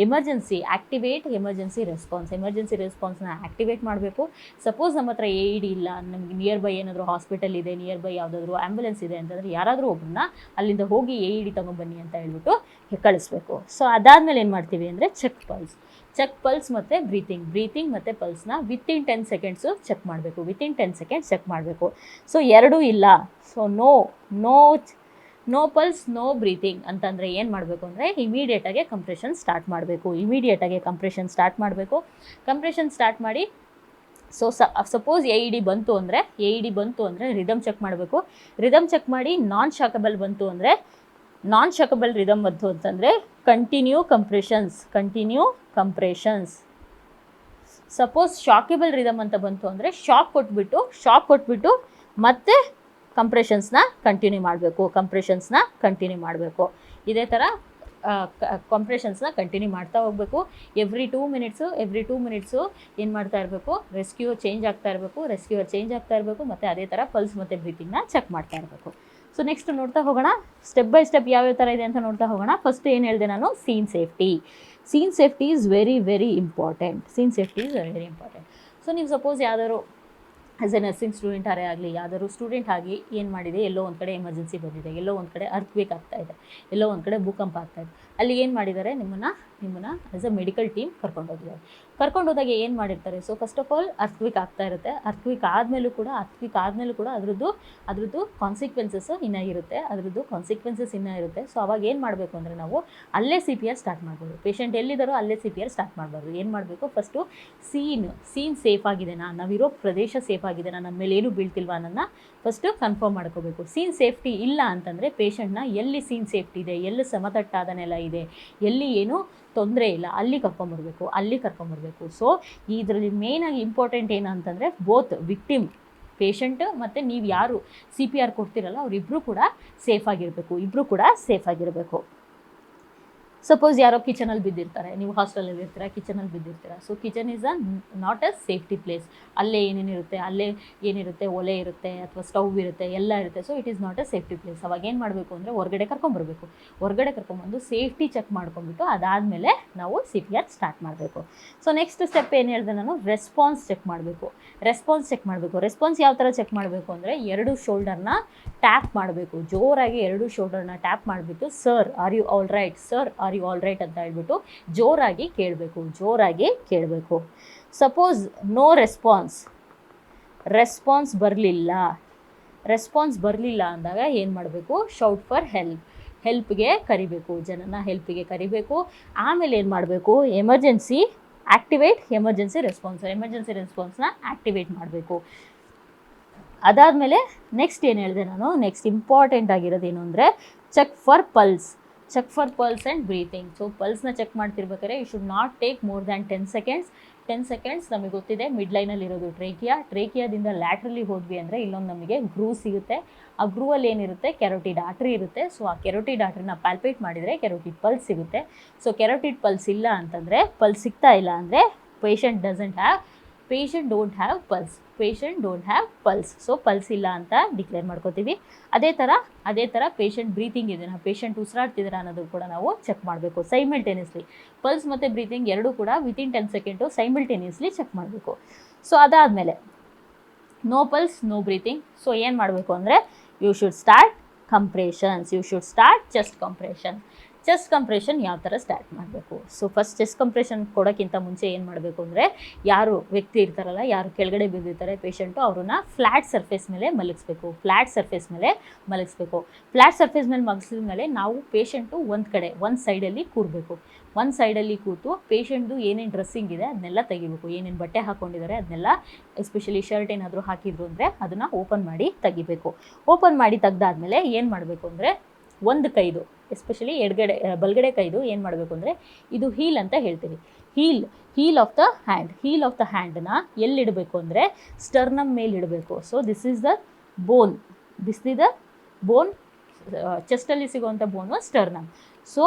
Speaker 1: ಆ್ಯಕ್ಟಿವೇಟ್ ಎಮರ್ಜೆನ್ಸಿ ರೆಸ್ಪಾನ್ಸ್ನ ಆ್ಯಕ್ಟಿವೇಟ್ ಮಾಡಬೇಕು. ಸಪೋಸ್ ನಮ್ಮ ಹತ್ರ AED ಇಲ್ಲ, ನಮಗೆ ನಿಯರ್ ಬೈ ಏನಾದರೂ ಹಾಸ್ಪಿಟಲ್ ಇದೆ, ನಿಯರ್ ಬೈ ಯಾವುದಾದ್ರೂ ಆ್ಯಂಬುಲೆನ್ಸ್ ಇದೆ ಅಂತಂದರೆ ಯಾರಾದರೂ ಒಬ್ಬರನ್ನ ಅಲ್ಲಿಂದ ಹೋಗಿ AED ತೊಗೊಂಬನ್ನಿ ಅಂತ ಹೇಳ್ಬಿಟ್ಟು ಕಳಿಸ್ಬೇಕು. ಸೊ ಅದಾದಮೇಲೆ ಏನು ಮಾಡ್ತೀವಿ ಅಂದರೆ ಚೆಕ್ ಪಲ್ಸ್ ಮತ್ತು ಬ್ರೀತಿಂಗ್ ಮತ್ತು ಪಲ್ಸ್ನ ವಿತಿನ್ 10 ಸೆಕೆಂಡ್ಸು ಚೆಕ್ ಮಾಡಬೇಕು. ಸೊ ಎರಡೂ ಇಲ್ಲ, so no pulse no breathing ಅಂತಂದರೆ ಏನು ಮಾಡಬೇಕು ಅಂದರೆ ಇಮಿಡಿಯೇಟಾಗಿ ಕಂಪ್ರೆಷನ್ ಸ್ಟಾರ್ಟ್ ಮಾಡಬೇಕು. ಕಂಪ್ರೆಷನ್ ಸ್ಟಾರ್ಟ್ ಮಾಡಿ ಸಪೋಸ್ AED ಬಂತು ಅಂದರೆ ರಿದಮ್ ಚೆಕ್ ಮಾಡಬೇಕು. ರಿದಮ್ ಚೆಕ್ ಮಾಡಿ ನಾನ್ ಶಾಕಬಲ್ ರಿದಮ್ ಬಂತು ಅಂತಂದರೆ continue compressions. Suppose shockable rhythm ಅಂತ ಬಂತು ಅಂದರೆ ಶಾಕ್ ಕೊಟ್ಬಿಟ್ಟು ಮತ್ತೆ ಕಂಪ್ರೆಷನ್ಸ್ನ ಕಂಟಿನ್ಯೂ ಮಾಡಬೇಕು. ಇದೇ ಥರ ಕಂಪ್ರೆಷನ್ಸ್ನ ಕಂಟಿನ್ಯೂ ಮಾಡ್ತಾ ಹೋಗಬೇಕು. ಎವ್ರಿ 2 ಮಿನಿಟ್ಸು ಏನು ಮಾಡ್ತಾ ಇರಬೇಕು, ರೆಸ್ಕ್ಯೂವರ್ ಚೇಂಜ್ ಆಗ್ತಾ ಇರಬೇಕು ಮತ್ತು ಅದೇ ಥರ ಪಲ್ಸ್ ಮತ್ತು ಬ್ರೀತಿಂಗ್ನ ಚೆಕ್ ಮಾಡ್ತಾ ಇರಬೇಕು. ಸೊ ನೆಕ್ಸ್ಟ್ ನೋಡ್ತಾ ಹೋಗೋಣ, ಸ್ಟೆಪ್ ಬೈ ಸ್ಟೆಪ್ ಯಾವ್ಯಾವ ಥರ ಇದೆ ಅಂತ ನೋಡ್ತಾ ಹೋಗೋಣ. ಫಸ್ಟ್ ಏನು ಹೇಳಿದೆ ನಾನು, scene safety is very important. So ನೀವು ಸಪೋಸ್ ಯಾವ್ದಾದ್ರು ಆ್ಯಸ್ ಎ ನರ್ಸಿಂಗ್ ಸ್ಟೂಡೆಂಟ್ ಆಗಲಿ ಯಾವ್ದಾದ್ರು ಸ್ಟೂಡೆಂಟ್ ಆಗಿ ಏನು ಮಾಡಿದೆ, ಎಲ್ಲೋ ಒಂದು ಕಡೆ ಎಮರ್ಜೆನ್ಸಿ ಬಂದಿದೆ, ಎಲ್ಲೋ ಒಂದು ಕಡೆ ಅರ್ಥ್ಕ್ವೇಕ್ ಆಗ್ತಾಯಿದೆ, ಎಲ್ಲೋ ಒಂದು ಕಡೆ ಭೂಕಂಪ ಆಗ್ತಾಯಿದೆ, ಅಲ್ಲಿ ಏನು ಮಾಡಿದ್ದಾರೆ, ನಿಮ್ಮನ್ನು ಆ್ಯಸ್ ಎ ಮೆಡಿಕಲ್ ಟೀಮ್ ಕರ್ಕೊಂಡು ಹೋದಾಗ ಏನು ಮಾಡಿರ್ತಾರೆ. ಸೊ ಫಸ್ಟ್ ಆಫ್ ಆಲ್ ಅರ್ಥ್ಕ್ವೇಕ್ ಆಗ್ತಾ ಇರುತ್ತೆ. ಅರ್ಥ್ಕ್ವೇಕ್ ಆದಮೇಲೂ ಕೂಡ ಅದ್ರದ್ದು ಕಾನ್ಸಿಕ್ವೆನ್ಸಸ್ ಇನ್ನೂ ಇರುತ್ತೆ. ಸೊ ಅವಾಗ ಏನು ಮಾಡಬೇಕು ಅಂದರೆ ನಾವು ಅಲ್ಲೇ CPR ಸ್ಟಾರ್ಟ್ ಮಾಡ್ಬೋದು. ಪೇಷಂಟ್ ಎಲ್ಲಿದ್ದಾರೋ ಅಲ್ಲೇ CPR ಸ್ಟಾರ್ಟ್ ಮಾಡಬಾರ್ದು. ಏನು ಮಾಡಬೇಕು, ಫಸ್ಟು ಸೀನ್ ಸೇಫ್ ಆಗಿದೆನಾ, ನಾವಿರೋ ಪ್ರದೇಶ ಸೇಫ್ ಆಗಿದೆನಾ, ನಮ್ಮ ಮೇಲೆ ಏನೂ ಬೀಳ್ತಿಲ್ವಾ ಅನ್ನೋದನ್ನ ಫಸ್ಟು ಕನ್ಫರ್ಮ್ ಮಾಡ್ಕೋಬೇಕು. ಸೀನ್ ಸೇಫ್ಟಿ ಇಲ್ಲ ಅಂತಂದರೆ ಪೇಷಂಟ್ನ ಎಲ್ಲಿ ಸೀನ್ ಸೇಫ್ಟಿ ಇದೆ, ಎಲ್ಲಿ ಸಮತಟ್ಟಾದ ನೆಲ ಇದೆ, ಎಲ್ಲಿ ಏನೂ ತೊಂದರೆ ಇಲ್ಲ, ಅಲ್ಲಿ ಕರ್ಕೊಂಬರ್ಬೇಕು. ಸೊ ಇದರಲ್ಲಿ ಮೇಯ್ನಾಗಿ ಇಂಪಾರ್ಟೆಂಟ್ ಏನು ಅಂತಂದರೆ ಬೋತ್ ವಿಕ್ಟಿಮ್ ಪೇಷಂಟ್ ಮತ್ತು ನೀವು ಯಾರು CPR ಕೊಡ್ತಿರಲ್ಲ ಅವರಿಬ್ಬರು ಕೂಡ ಸೇಫ್ ಆಗಿರಬೇಕು. ಸಪೋಸ್ ಯಾರೋ ಕಿಚನಲ್ಲಿ ಬಿದ್ದಿರ್ತಾರೆ, ನೀವು ಹಾಸ್ಟೆಲಲ್ಲಿ ಇರ್ತೀರಾ, ಕಿಚನಲ್ಲಿ ಬಿದ್ದಿರ್ತೀರಾ. So kitchen is not a safety place. ಅಲ್ಲೇ ಏನಿರುತ್ತೆ, ಒಲೆ ಇರುತ್ತೆ ಅಥವಾ ಸ್ಟವ್ ಇರುತ್ತೆ, ಎಲ್ಲ ಇರುತ್ತೆ. So it is not a safety place. ಅವಾಗ ಏನು ಮಾಡಬೇಕು ಅಂದರೆ ಹೊರಗಡೆ ಕರ್ಕೊಂಬಂದು ಸೇಫ್ಟಿ ಚೆಕ್ ಮಾಡ್ಕೊಂಡ್ಬಿಟ್ಟು ಅದಾದಮೇಲೆ ನಾವು CPR ಸ್ಟಾರ್ಟ್ ಮಾಡಬೇಕು. ಸೊ ನೆಕ್ಸ್ಟ್ ಸ್ಟೆಪ್ ಏನು ಹೇಳಿದೆ ನಾನು, ರೆಸ್ಪಾನ್ಸ್ ಚೆಕ್ ಮಾಡಬೇಕು. ರೆಸ್ಪಾನ್ಸ್ ಯಾವ ಥರ ಚೆಕ್ ಮಾಡಬೇಕು ಅಂದರೆ ಎರಡು ಶೋಲ್ಡರ್ನ ಟ್ಯಾಪ್ ಮಾಡಬೇಕು, ಜೋರಾಗಿ ಎರಡು ಶೋಲ್ಡರ್ನ ಟ್ಯಾಪ್ ಮಾಡಿಬಿಟ್ಟು sir are you all right ಅಂತ ಹೇಳ್ಬಿಟ್ಟು ಜೋರಾಗಿ ಕೇಳಬೇಕು. ಸಪೋಸ್ ನೋ ರೆಸ್ಪಾನ್ಸ್ ಬರಲಿಲ್ಲ ಅಂದಾಗ ಏನು ಮಾಡಬೇಕು, ಶೌಟ್ ಫಾರ್ ಹೆಲ್ಪ್ಗೆ ಕರಿಬೇಕು, ಹೆಲ್ಪಿಗೆ ಕರಿಬೇಕು. ಆಮೇಲೆ ಏನು ಮಾಡಬೇಕು, ಎಮರ್ಜೆನ್ಸಿ ರೆಸ್ಪಾನ್ಸ್ನ ಆ್ಯಕ್ಟಿವೇಟ್ ಮಾಡಬೇಕು. ಅದಾದಮೇಲೆ ನೆಕ್ಸ್ಟ್ ಏನು ಹೇಳಿದೆ ನಾನು, ನೆಕ್ಸ್ಟ್ ಇಂಪಾರ್ಟೆಂಟ್ ಆಗಿರೋದೇನು ಅಂದರೆ check for pulse and breathing. So ಪಲ್ಸ್ನ ಚೆಕ್ ಮಾಡ್ತಿರ್ಬೇಕಾದ್ರೆ you should not take more than 10 seconds. ನಮಗೆ ಗೊತ್ತಿದೆ ಮಿಡ್ ಲೈನಲ್ಲಿ ಇರೋದು ಟ್ರೇಕಿಯಾದಿಂದ ಲ್ಯಾಟ್ರಲಿ ಹೋದ್ವಿ ಅಂದರೆ ಇಲ್ಲೊಂದು ನಮಗೆ ಗ್ರೂ ಸಿಗುತ್ತೆ. ಆ ಗ್ರೂವಲ್ಲಿ ಏನಿರುತ್ತೆ, ಕೆರೋಟಿಡ್ ಆರ್ಟ್ರಿ ಇರುತ್ತೆ. ಸೊ ಆ ಕೆರೋಟಿಡ್ ಆರ್ಟ್ರಿನ ಪ್ಯಾಲ್ಪೇಟ್ ಮಾಡಿದರೆ ಕೆರೋಟಿಡ್ ಪಲ್ಸ್ ಸಿಗುತ್ತೆ. ಸೊ ಕೆರೋಟಿಡ್ ಪಲ್ಸ್ ಇಲ್ಲ ಅಂತಂದರೆ, ಪಲ್ಸ್ ಸಿಗ್ತಾ ಇಲ್ಲ ಅಂದರೆ patient don't have pulse. So pulse ಇಲ್ಲ ಅಂತ ಡಿಕ್ಲೇರ್ ಮಾಡ್ಕೋತೀವಿ. ಅದೇ ಥರ ಪೇಷಂಟ್ ಬ್ರೀತಿಂಗ್ ಇದೆಯಾ, ಪೇಷಂಟ್ ಉಸಿರಾಡ್ತಿದ್ದೀರಾ ಅನ್ನೋದು ಕೂಡ ನಾವು ಚೆಕ್ ಮಾಡಬೇಕು ಸೈಮಲ್ಟೇನಿಯಸ್ಲಿ. ಪಲ್ಸ್ ಮತ್ತು ಬ್ರೀತಿಂಗ್ ಎರಡೂ ಕೂಡ ವಿತಿನ್ 10 ಸೆಕೆಂಡು ಸೈಮಲ್ಟೇನಿಯಸ್ಲಿ ಚೆಕ್ ಮಾಡಬೇಕು. ಸೊ ಅದಾದಮೇಲೆ no pulse no breathing. So ಏನು ಮಾಡಬೇಕು ಅಂದರೆ you should start chest compression ಯಾವ ಥರ ಸ್ಟಾರ್ಟ್ ಮಾಡಬೇಕು. ಸೊ ಫಸ್ಟ್ ಚೆಸ್ಟ್ ಕಂಪ್ರೆಷನ್ ಕೊಡೋಕ್ಕಿಂತ ಮುಂಚೆ ಏನು ಮಾಡಬೇಕು ಅಂದರೆ, ಯಾರು ವ್ಯಕ್ತಿ ಇರ್ತಾರಲ್ಲ, ಯಾರು ಕೆಳಗಡೆ ಬಿದ್ದಿರ್ತಾರೆ ಪೇಷಂಟು, ಅವ್ರನ್ನ ಫ್ಲ್ಯಾಟ್ ಸರ್ಫೇಸ್ ಮೇಲೆ ಮಲಗಿಸ್ಬೇಕು. ಫ್ಲ್ಯಾಟ್ ಸರ್ಫೇಸ್ ಮೇಲೆ ಮಲಗಿಸಿದ ಮೇಲೆ ನಾವು ಪೇಷಂಟು ಒಂದು ಸೈಡಲ್ಲಿ ಕೂತು ಪೇಷಂಟ್ದು ಏನೇನು ಡ್ರೆಸ್ಸಿಂಗ್ ಇದೆ ಅದನ್ನೆಲ್ಲ ತೆಗಿಬೇಕು. ಏನೇನು ಬಟ್ಟೆ ಹಾಕ್ಕೊಂಡಿದ್ದಾರೆ ಅದನ್ನೆಲ್ಲ, ಎಸ್ಪೆಷಲಿ ಶರ್ಟ್ ಏನಾದರೂ ಹಾಕಿದ್ರು ಅಂದರೆ ಅದನ್ನು ಓಪನ್ ಮಾಡಿ ತೆಗಿಬೇಕು. ಓಪನ್ ಮಾಡಿ ತೆಗ್ದಾದ್ಮೇಲೆ ಏನು ಮಾಡಬೇಕು ಅಂದರೆ, ಒಂದು ಕೈದು ಎಸ್ಪೆಷಲಿ ಬಲಗಡೆ ಕೈದು ಏನು ಮಾಡಬೇಕು ಅಂದರೆ, ಇದು ಹೀಲ್ ಅಂತ ಹೇಳ್ತೀವಿ. ಹೀಲ್ ಆಫ್ ದ ಹ್ಯಾಂಡನ್ನ ಎಲ್ಲಿಡಬೇಕು ಅಂದರೆ ಸ್ಟರ್ನಮ್ ಮೇಲೆ ಇಡಬೇಕು. So this is the bone ಚೆಸ್ಟಲ್ಲಿ ಸಿಗುವಂಥ ಬೋನು ಸ್ಟರ್ನಮ್. ಸೊ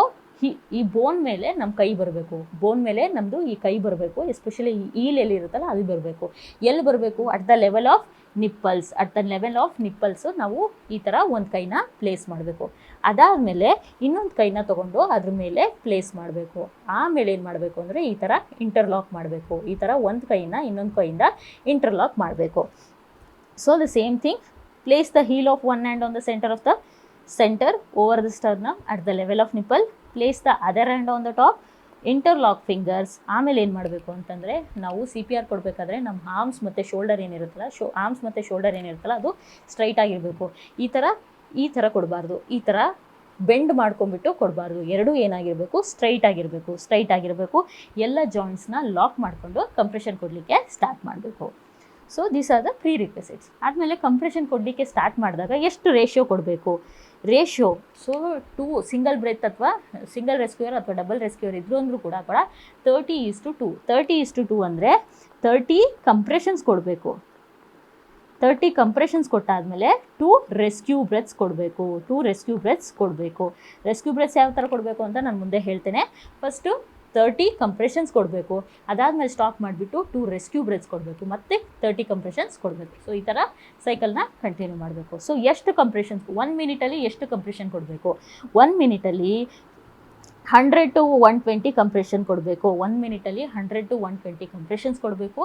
Speaker 1: ಈ ಬೋನ್ ಮೇಲೆ ನಮ್ಮ ಕೈ ಬರಬೇಕು, ಬೋನ್ ಮೇಲೆ ನಮ್ಮದು ಈ ಕೈ ಬರಬೇಕು, ಎಸ್ಪೆಷಲಿ ಈ ಈಲ್ ಎಲ್ಲಿರುತ್ತಲ್ಲ ಅದು ಬರಬೇಕು. ಎಲ್ಲಿ ಬರಬೇಕು? At the level of nipples. At the level of nipples ನಾವು ಈ ಥರ ಒಂದು ಕೈನ ಪ್ಲೇಸ್ ಮಾಡಬೇಕು. ಅದಾದಮೇಲೆ ಇನ್ನೊಂದು ಕೈನ ತೊಗೊಂಡು ಅದ್ರ ಮೇಲೆ ಪ್ಲೇಸ್ ಮಾಡಬೇಕು. ಆಮೇಲೆ ಏನು ಮಾಡಬೇಕು ಅಂದರೆ ಈ ಥರ ಇಂಟರ್ಲಾಕ್ ಮಾಡಬೇಕು. ಈ ಥರ ಒಂದು ಕೈನ ಇನ್ನೊಂದು ಕೈಯಿಂದ ಇಂಟರ್ಲಾಕ್ ಮಾಡಬೇಕು. So the same thing, place the heel of one hand on the center over the sternum at the level of nipple, place the other hand on the top, interlock fingers. ಆಮೇಲೆ ಏನು ಮಾಡಬೇಕು ಅಂತಂದರೆ, ನಾವು CPR ಕೊಡಬೇಕಾದ್ರೆ ನಮ್ಮ arms ಮತ್ತು shoulder ಏನಿರುತ್ತಲ್ಲ, arms ಮತ್ತು shoulder ಏನಿರುತ್ತಲ್ಲ ಅದು ಸ್ಟ್ರೈಟ್ ಆಗಿರಬೇಕು. ಈ ಥರ ಕೊಡಬಾರ್ದು, ಈ ಥರ ಬೆಂಡ್ ಮಾಡ್ಕೊಂಡ್ಬಿಟ್ಟು ಕೊಡಬಾರ್ದು. ಎರಡೂ ಏನಾಗಿರಬೇಕು? ಸ್ಟ್ರೈಟ್ ಆಗಿರಬೇಕು. ಎಲ್ಲ ಜಾಯಿಂಟ್ಸ್ನ ಲಾಕ್ ಮಾಡಿಕೊಂಡು ಕಂಪ್ರೆಷನ್ ಕೊಡಲಿಕ್ಕೆ ಸ್ಟಾರ್ಟ್ ಮಾಡಬೇಕು. So these are the prerequisites. ಆದಮೇಲೆ ಕಂಪ್ರೆಷನ್ ಕೊಡಲಿಕ್ಕೆ ಸ್ಟಾರ್ಟ್ ಮಾಡಿದಾಗ ಎಷ್ಟು ರೇಷಿಯೋ ಕೊಡಬೇಕು? ರೇಷಿಯೋ ಸೊ 2 ಸಿಂಗಲ್ ಬ್ರೆತ್ ಅಥವಾ ಸಿಂಗಲ್ ರೆಸ್ಕ್ಯೂಯರ್ ಅಥವಾ ಡಬಲ್ ರೆಸ್ಕ್ಯೂಯರ್ ಇದ್ರು ಅಂದರೂ ಕೂಡ 30:2. 30:2 ಅಂದರೆ 30 ಕಂಪ್ರೆಷನ್ಸ್ ಕೊಡಬೇಕು. 30 ಕಂಪ್ರೆಷನ್ಸ್ ಕೊಟ್ಟಾದಮೇಲೆ 2 ರೆಸ್ಕ್ಯೂ ಬ್ರೆತ್ಸ್ ಕೊಡಬೇಕು. ರೆಸ್ಕ್ಯೂ ಬ್ರೆತ್ಸ್ ಯಾವ ಥರ ಕೊಡಬೇಕು ಅಂತ ನಾನು ಮುಂದೆ ಹೇಳ್ತೇನೆ. ಫಸ್ಟು 30 ಕಂಪ್ರೆಷನ್ಸ್ ಕೊಡಬೇಕು, ಅದಾದಮೇಲೆ ಸ್ಟಾಪ್ ಮಾಡಿಬಿಟ್ಟು 2 ರೆಸ್ಕ್ಯೂ ಬ್ರೆತ್ಸ್ ಕೊಡಬೇಕು, ಮತ್ತು 30 ಕಂಪ್ರೆಷನ್ಸ್ ಕೊಡಬೇಕು. ಸೊ ಈ ಥರ ಸೈಕಲ್ನ ಕಂಟಿನ್ಯೂ ಮಾಡಬೇಕು. ಸೊ ಎಷ್ಟು ಕಂಪ್ರೆಷನ್ಸ್ 1 ಮಿನಿಟಲ್ಲಿ ಎಷ್ಟು ಕಂಪ್ರೆಷನ್ ಕೊಡಬೇಕು? 1 ಮಿನಿಟಲ್ಲಿ 100 to 120 ಕಂಪ್ರೆಷನ್ ಕೊಡಬೇಕು. 1 ಮಿನಿಟಲ್ಲಿ 100 to 120 ಕಂಪ್ರೆಷನ್ಸ್ ಕೊಡಬೇಕು.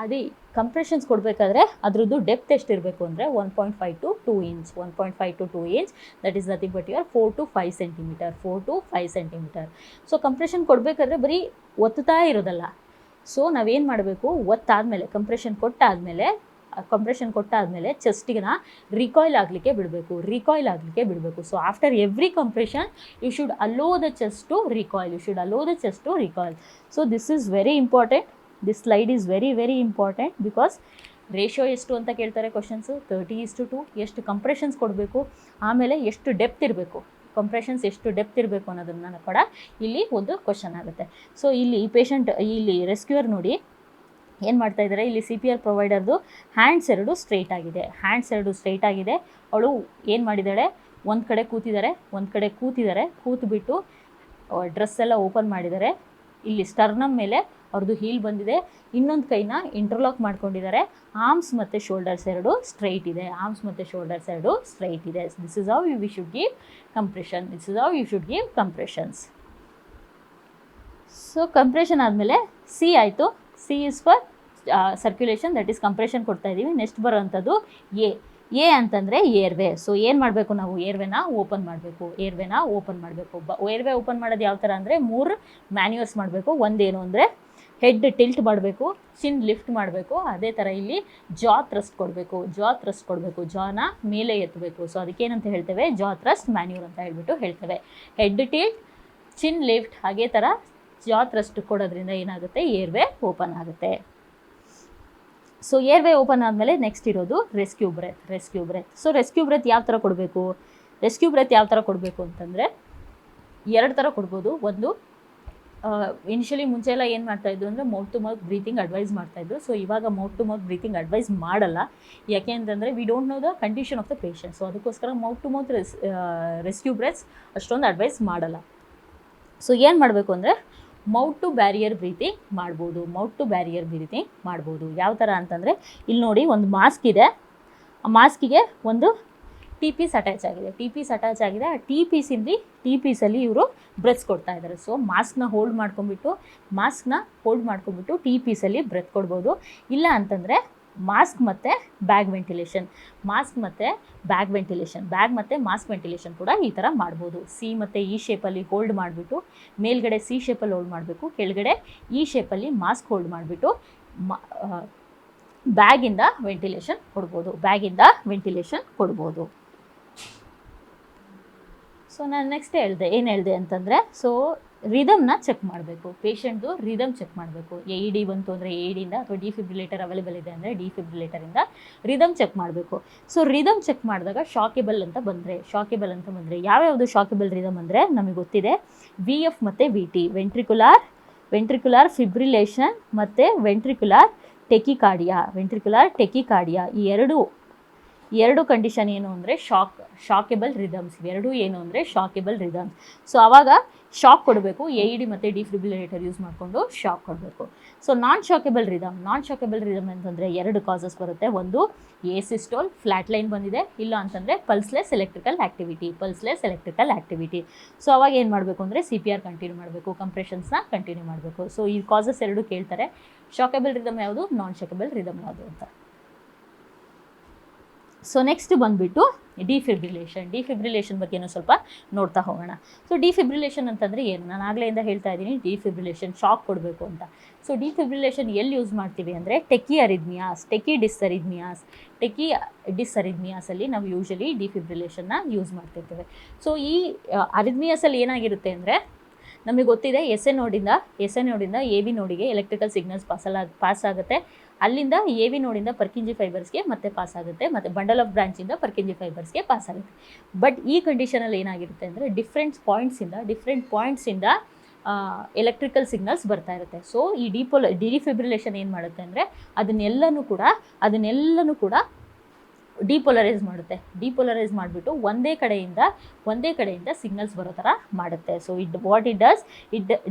Speaker 1: ಅದೇ ಕಂಪ್ರೆಷನ್ಸ್ ಕೊಡಬೇಕಾದ್ರೆ ಅದರದ್ದು ಡೆಪ್ತ್ ಎಷ್ಟಿರಬೇಕು ಅಂದರೆ 1.5 to 2 inch. 1.5 to 2 inch, that is nothing but your 4 to 5 centimetre. 4 to 5 centimetre. So compression ಕೊಡಬೇಕಾದ್ರೆ ಬರೀ ಒತ್ತುತ್ತಾ ಇರೋದಲ್ಲ. ಸೊ ನಾವೇನು ಮಾಡಬೇಕು? ಒತ್ತಾದಮೇಲೆ ಕಂಪ್ರೆಷನ್ ಕೊಟ್ಟಾದಮೇಲೆ ಚೆಸ್ಟಿಗೆ ರಿಕಾಯ್ಲ್ ಆಗಲಿಕ್ಕೆ ಬಿಡಬೇಕು. So after every compression you should allow the chest to recoil. So this is very important. This slide is very very important because ratio ಎಷ್ಟು ಅಂತ ಕೇಳ್ತಾರೆ ಕ್ವಶನ್ಸು. 30:2 ಎಷ್ಟು ಕಂಪ್ರೆಷನ್ಸ್ ಕೊಡಬೇಕು, ಆಮೇಲೆ ಎಷ್ಟು ಡೆಪ್ತ್ ಇರಬೇಕು, ಕಂಪ್ರೆಷನ್ಸ್ ಎಷ್ಟು ಡೆಪ್ತ್ ಇರಬೇಕು ಅನ್ನೋದನ್ನು ಕೂಡ ಇಲ್ಲಿ ಒಂದು ಕ್ವಶನ್ ಆಗುತ್ತೆ. ಸೊ ಇಲ್ಲಿ ಈ ಪೇಷಂಟ್, ಇಲ್ಲಿ ರೆಸ್ಕ್ಯೂಯರ್ ನೋಡಿ ಏನು ಮಾಡ್ತಾ ಇದ್ದಾರೆ, ಇಲ್ಲಿ CPR ಪ್ರೊವೈಡರ್ದು ಹ್ಯಾಂಡ್ಸ್ ಎರಡು ಸ್ಟ್ರೈಟ್ ಆಗಿದೆ. ಅವಳು ಏನು ಮಾಡಿದ್ದಾಳೆ, ಒಂದು ಕಡೆ ಕೂತಿದ್ದಾರೆ, ಕೂತ್ಬಿಟ್ಟು ಡ್ರೆಸ್ ಎಲ್ಲ ಓಪನ್ ಮಾಡಿದ್ದಾರೆ. ಇಲ್ಲಿ ಸ್ಟರ್ನಮ್ ಮೇಲೆ ಅವ್ರದ್ದು ಹೀಲ್ ಬಂದಿದೆ. ಇನ್ನೊಂದು ಕೈನ ಇಂಟರ್ಲಾಕ್ ಮಾಡ್ಕೊಂಡಿದ್ದಾರೆ. ಆರ್ಮ್ಸ್ ಮತ್ತು ಶೋಲ್ಡರ್ಸ್ ಎರಡು ಸ್ಟ್ರೈಟ್ ಇದೆ. This is how we should give compressions. So compression ಆದಮೇಲೆ ಸಿ ಆಯಿತು. C is for circulation, that is compression ಕೊಡ್ತಾ ಇದ್ದೀವಿ. ನೆಕ್ಸ್ಟ್ ಬರೋವಂಥದ್ದು ಎ ಅಂತಂದರೆ ಏರ್ವೇ. ಸೊ ಏನು ಮಾಡಬೇಕು ನಾವು? ಏರ್ವೇನ ಓಪನ್ ಮಾಡಬೇಕು. ಏರ್ವೇ ಓಪನ್ ಮಾಡೋದು ಯಾವ ಥರ ಅಂದರೆ 3 ಮ್ಯಾನ್ಯೂರ್ಸ್ ಮಾಡಬೇಕು. ಒಂದೇನು ಅಂದರೆ ಹೆಡ್ ಟಿಲ್ಟ್ ಮಾಡಬೇಕು, ಚಿನ್ ಲಿಫ್ಟ್ ಮಾಡಬೇಕು. ಅದೇ ಥರ ಇಲ್ಲಿ ಜಾ ಥ್ರಸ್ಟ್ ಕೊಡಬೇಕು. ಜಾನ ಮೇಲೆ ಎತ್ತಬೇಕು. ಸೊ ಅದಕ್ಕೇನಂತ ಹೇಳ್ತೇವೆ? ಜಾ ಥ್ರಸ್ಟ್ ಮ್ಯಾನ್ಯೂರ್ ಅಂತ ಹೇಳ್ತೇವೆ. ಹೆಡ್ ಟಿಲ್ಟ್, ಚಿನ್ ಲಿಫ್ಟ್, ಹಾಗೇ ಥರ ಜಾ ಥ್ರಸ್ಟ್ ಕೊಡೋದ್ರಿಂದ ಏನಾಗುತ್ತೆ? ಏರ್ವೇ ಓಪನ್ ಆಗುತ್ತೆ. ಸೊ ಏರ್ವೇ ಓಪನ್ ಆದಮೇಲೆ ನೆಕ್ಸ್ಟ್ ಇರೋದು rescue breath. So rescue breath ಯಾವ ಥರ ಕೊಡಬೇಕು ಅಂತಂದರೆ 2 ಥರ ಕೊಡ್ಬೋದು. ಒಂದು ಇನಿಷಿಯಲಿ ಮುಂಚೆ ಎಲ್ಲ ಏನು ಮಾಡ್ತಾಯಿದ್ರು ಅಂದರೆ mouth to mouth breathing advice ಮಾಡ್ತಾಯಿದ್ರು. ಸೊ ಇವಾಗ mouth to mouth breathing advice ಮಾಡಲ್ಲ. ಯಾಕೆ ಅಂತಂದರೆ we don't know the condition of the patient. So ಅದಕ್ಕೋಸ್ಕರ mouth to mouth rescue breaths ಅಷ್ಟೊಂದು ಅಡ್ವೈಸ್ ಮಾಡಲ್ಲ. ಸೊ ಏನು ಮಾಡಬೇಕು ಅಂದರೆ ಮೌತ್ ಟು ಬ್ಯಾರಿಯರ್ ಬ್ರೀತಿಂಗ್ ಮಾಡ್ಬೋದು. ಯಾವ ಥರ ಅಂತಂದರೆ ಇಲ್ಲಿ ನೋಡಿ, ಒಂದು ಮಾಸ್ಕ್ ಇದೆ. ಆ ಮಾಸ್ಕಿಗೆ ಒಂದು ಟಿ ಪೀಸ್ ಅಟ್ಯಾಚ್ ಆಗಿದೆ. ಆ ಟಿ ಪೀಸಲ್ಲಿ ಇವರು ಬ್ರೆತ್ಸ್ ಕೊಡ್ತಾ ಇದ್ದಾರೆ. ಸೊ ಮಾಸ್ಕ್ನ ಹೋಲ್ಡ್ ಮಾಡ್ಕೊಂಬಿಟ್ಟು ಟಿ ಪೀಸಲ್ಲಿ ಬ್ರೆತ್ ಕೊಡ್ಬೋದು. ಇಲ್ಲ ಅಂತಂದರೆ ಮಾಸ್ಕ್ ಮತ್ತು ಬ್ಯಾಗ್ ವೆಂಟಿಲೇಷನ್ ಮತ್ತು ಮಾಸ್ಕ್ ವೆಂಟಿಲೇಷನ್ ಕೂಡ ಈ ಥರ ಮಾಡ್ಬೋದು. ಸಿ ಮತ್ತು ಇ ಶೇಪಲ್ಲಿ ಹೋಲ್ಡ್ ಮಾಡಿಬಿಟ್ಟು, ಮೇಲ್ಗಡೆ ಸಿ ಶೇಪಲ್ಲಿ ಹೋಲ್ಡ್ ಮಾಡಬೇಕು, ಕೆಳಗಡೆ ಇ ಶೇಪಲ್ಲಿ ಮಾಸ್ಕ್ ಹೋಲ್ಡ್ ಮಾಡಿಬಿಟ್ಟು ಬ್ಯಾಗಿಂದ ವೆಂಟಿಲೇಷನ್ ಕೊಡ್ಬೋದು. ಸೊ ನಾನು ನೆಕ್ಸ್ಟ್ ಏನು ಹೇಳಿದೆ ಅಂತಂದರೆ, ಸೊ ರಿದಮ್ನ ಚೆಕ್ ಮಾಡಬೇಕು. ಪೇಷಂಟ್ದು ರಿದಮ್ ಚೆಕ್ ಮಾಡಬೇಕು. AED ಬಂತು ಅಂದರೆ AEDಯಿಂದ, ಅಥವಾ ಡಿಫಿಬ್ರಿಲೇಟರ್ ಅವೈಲೇಬಲ್ ಇದೆ ಅಂದರೆ ಡಿಫಿಬ್ರಿಲೇಟರಿಂದ ರಿದಮ್ ಚೆಕ್ ಮಾಡಬೇಕು. ಸೊ ರಿದಮ್ ಚೆಕ್ ಮಾಡಿದಾಗ ಶಾಕೇಬಲ್ ಅಂತ ಬಂದರೆ ಯಾವ್ಯಾವುದು ಶಾಕೇಬಲ್ ರಿದಮ್ ಅಂದರೆ ನಮಗೆ ಗೊತ್ತಿದೆ. VF ಮತ್ತು VT, ವೆಂಟ್ರಿಕ್ಯುಲಾರ್ ಫಿಬ್ರಿಲೇಷನ್ ಮತ್ತು ವೆಂಟ್ರಿಕ್ಯುಲಾರ್ ಟೆಕಿಕಾರ್ಡಿಯಾ. ಈ ಎರಡು ಕಂಡೀಷನ್ ಏನು ಅಂದರೆ ಶಾಕೇಬಲ್ ರಿದಮ್ಸ್, ಇವೆರಡೂ ಏನು ಅಂದರೆ ಶಾಕೇಬಲ್ ರಿದಮ್ಸ್. ಸೊ ಆವಾಗ ಶಾಕ್ ಕೊಡಬೇಕು, ಎ ಇ ಡಿ ಮತ್ತು ಡಿಫಿಬ್ರಿಲೇಟರ್ ಯೂಸ್ ಮಾಡಿಕೊಂಡು ಶಾಕ್ ಕೊಡಬೇಕು. ಸೊ ನಾನ್ ಶಾಕೇಬಲ್ ರಿದಮ್ ಅಂತಂದರೆ ಎರಡು ಕಾಸಸ್ ಬರುತ್ತೆ. ಒಂದು ಎ ಸಿಸ್ಟೋಲ್, ಫ್ಲಾಟ್ ಲೈನ್ ಬಂದಿದೆ, ಇಲ್ಲ ಅಂತಂದರೆ ಪಲ್ಸ್ಲೆಸ್ ಎಲೆಕ್ಟ್ರಿಕಲ್ ಆ್ಯಕ್ಟಿವಿಟಿ. ಸೊ ಅವಾಗ ಏನು ಮಾಡಬೇಕು ಅಂದರೆ CPR ಕಂಟಿನ್ಯೂ ಮಾಡಬೇಕು, ಕಂಪ್ರೆಷನ್ಸ್ನ ಕಂಟಿನ್ಯೂ ಮಾಡಬೇಕು. ಸೊ ಈ ಕಾಸಸ್ ಎರಡು ಕೇಳ್ತಾರೆ, ಶಾಕೇಬಲ್ ರಿದಮ್ ಯಾವುದು, ನಾನ್ ಶಾಕೇಬಲ್ ರಿದಮ್ ಯಾವುದು ಅಂತ. ಸೊ ನೆಕ್ಸ್ಟ್ ಬಂದುಬಿಟ್ಟು ಡಿಫಿಬ್ರಿಲೇಷನ್ ಬಗ್ಗೆನೂ ಸ್ವಲ್ಪ ನೋಡ್ತಾ ಹೋಗೋಣ. ಸೊ ಡಿಫಿಬ್ರಿಲೇಷನ್ ಅಂತಂದರೆ ಏನು, ನಾನು ಆಗಲೆಯಿಂದ ಹೇಳ್ತಾ ಇದ್ದೀನಿ ಡಿಫಿಬ್ರಿಲೇಷನ್ ಶಾಕ್ ಕೊಡಬೇಕು ಅಂತ. ಸೊ ಡಿಫಿಬ್ರಿಲೇಷನ್ ಎಲ್ಲಿ ಯೂಸ್ ಮಾಡ್ತೀವಿ ಅಂದರೆ ಟೆಕಿ ಡಿಸ್ಅರಿದ್ಮಿಯಾಸಲ್ಲಿ ನಾವು ಯೂಶಲಿ ಡಿಫಿಬ್ರಿಲೇಷನ್ನ ಯೂಸ್ ಮಾಡ್ತಿರ್ತೇವೆ. ಸೊ ಈ ಅರಿದ್ಮಿಯಾಸಲ್ಲಿ ಏನಾಗಿರುತ್ತೆ ಅಂದರೆ, ನಮಗೆ ಗೊತ್ತಿದೆ ಎಸ್ ಎ ನೋಡಿಂದ ಎ ವಿ ನೋಡಿಗೆ ಎಲೆಕ್ಟ್ರಿಕಲ್ ಸಿಗ್ನಲ್ಸ್ ಪಾಸ್ ಆಗುತ್ತೆ. ಅಲ್ಲಿಂದ ಎ ವಿ ನೋಡಿಂದ ಪರ್ಕಿಂಜಿ ಫೈಬರ್ಸ್ಗೆ ಮತ್ತೆ ಪಾಸ್ ಆಗುತ್ತೆ, ಮತ್ತು ಬಂಡಲ್ ಆಫ್ ಬ್ರಾಂಚಿಂದ ಪರ್ಕಿಂಜಿ ಫೈಬರ್ಸ್ಗೆ ಪಾಸ್ ಆಗುತ್ತೆ. ಬಟ್ ಈ ಕಂಡೀಷನಲ್ಲಿ ಏನಾಗಿರುತ್ತೆ ಅಂದರೆ ಡಿಫ್ರೆಂಟ್ ಪಾಯಿಂಟ್ಸಿಂದ ಎಲೆಕ್ಟ್ರಿಕಲ್ ಸಿಗ್ನಲ್ಸ್ ಬರ್ತಾ ಇರುತ್ತೆ. ಸೊ ಈ ಡಿಫಿಬ್ರಿಲೇಷನ್ ಏನು ಮಾಡುತ್ತೆ ಅಂದರೆ ಅದನ್ನೆಲ್ಲನೂ ಕೂಡ ಡಿಪೋಲರೈಸ್ ಮಾಡಿಬಿಟ್ಟು ಒಂದೇ ಕಡೆಯಿಂದ ಸಿಗ್ನಲ್ಸ್ ಬರೋ ಥರ ಮಾಡುತ್ತೆ. So it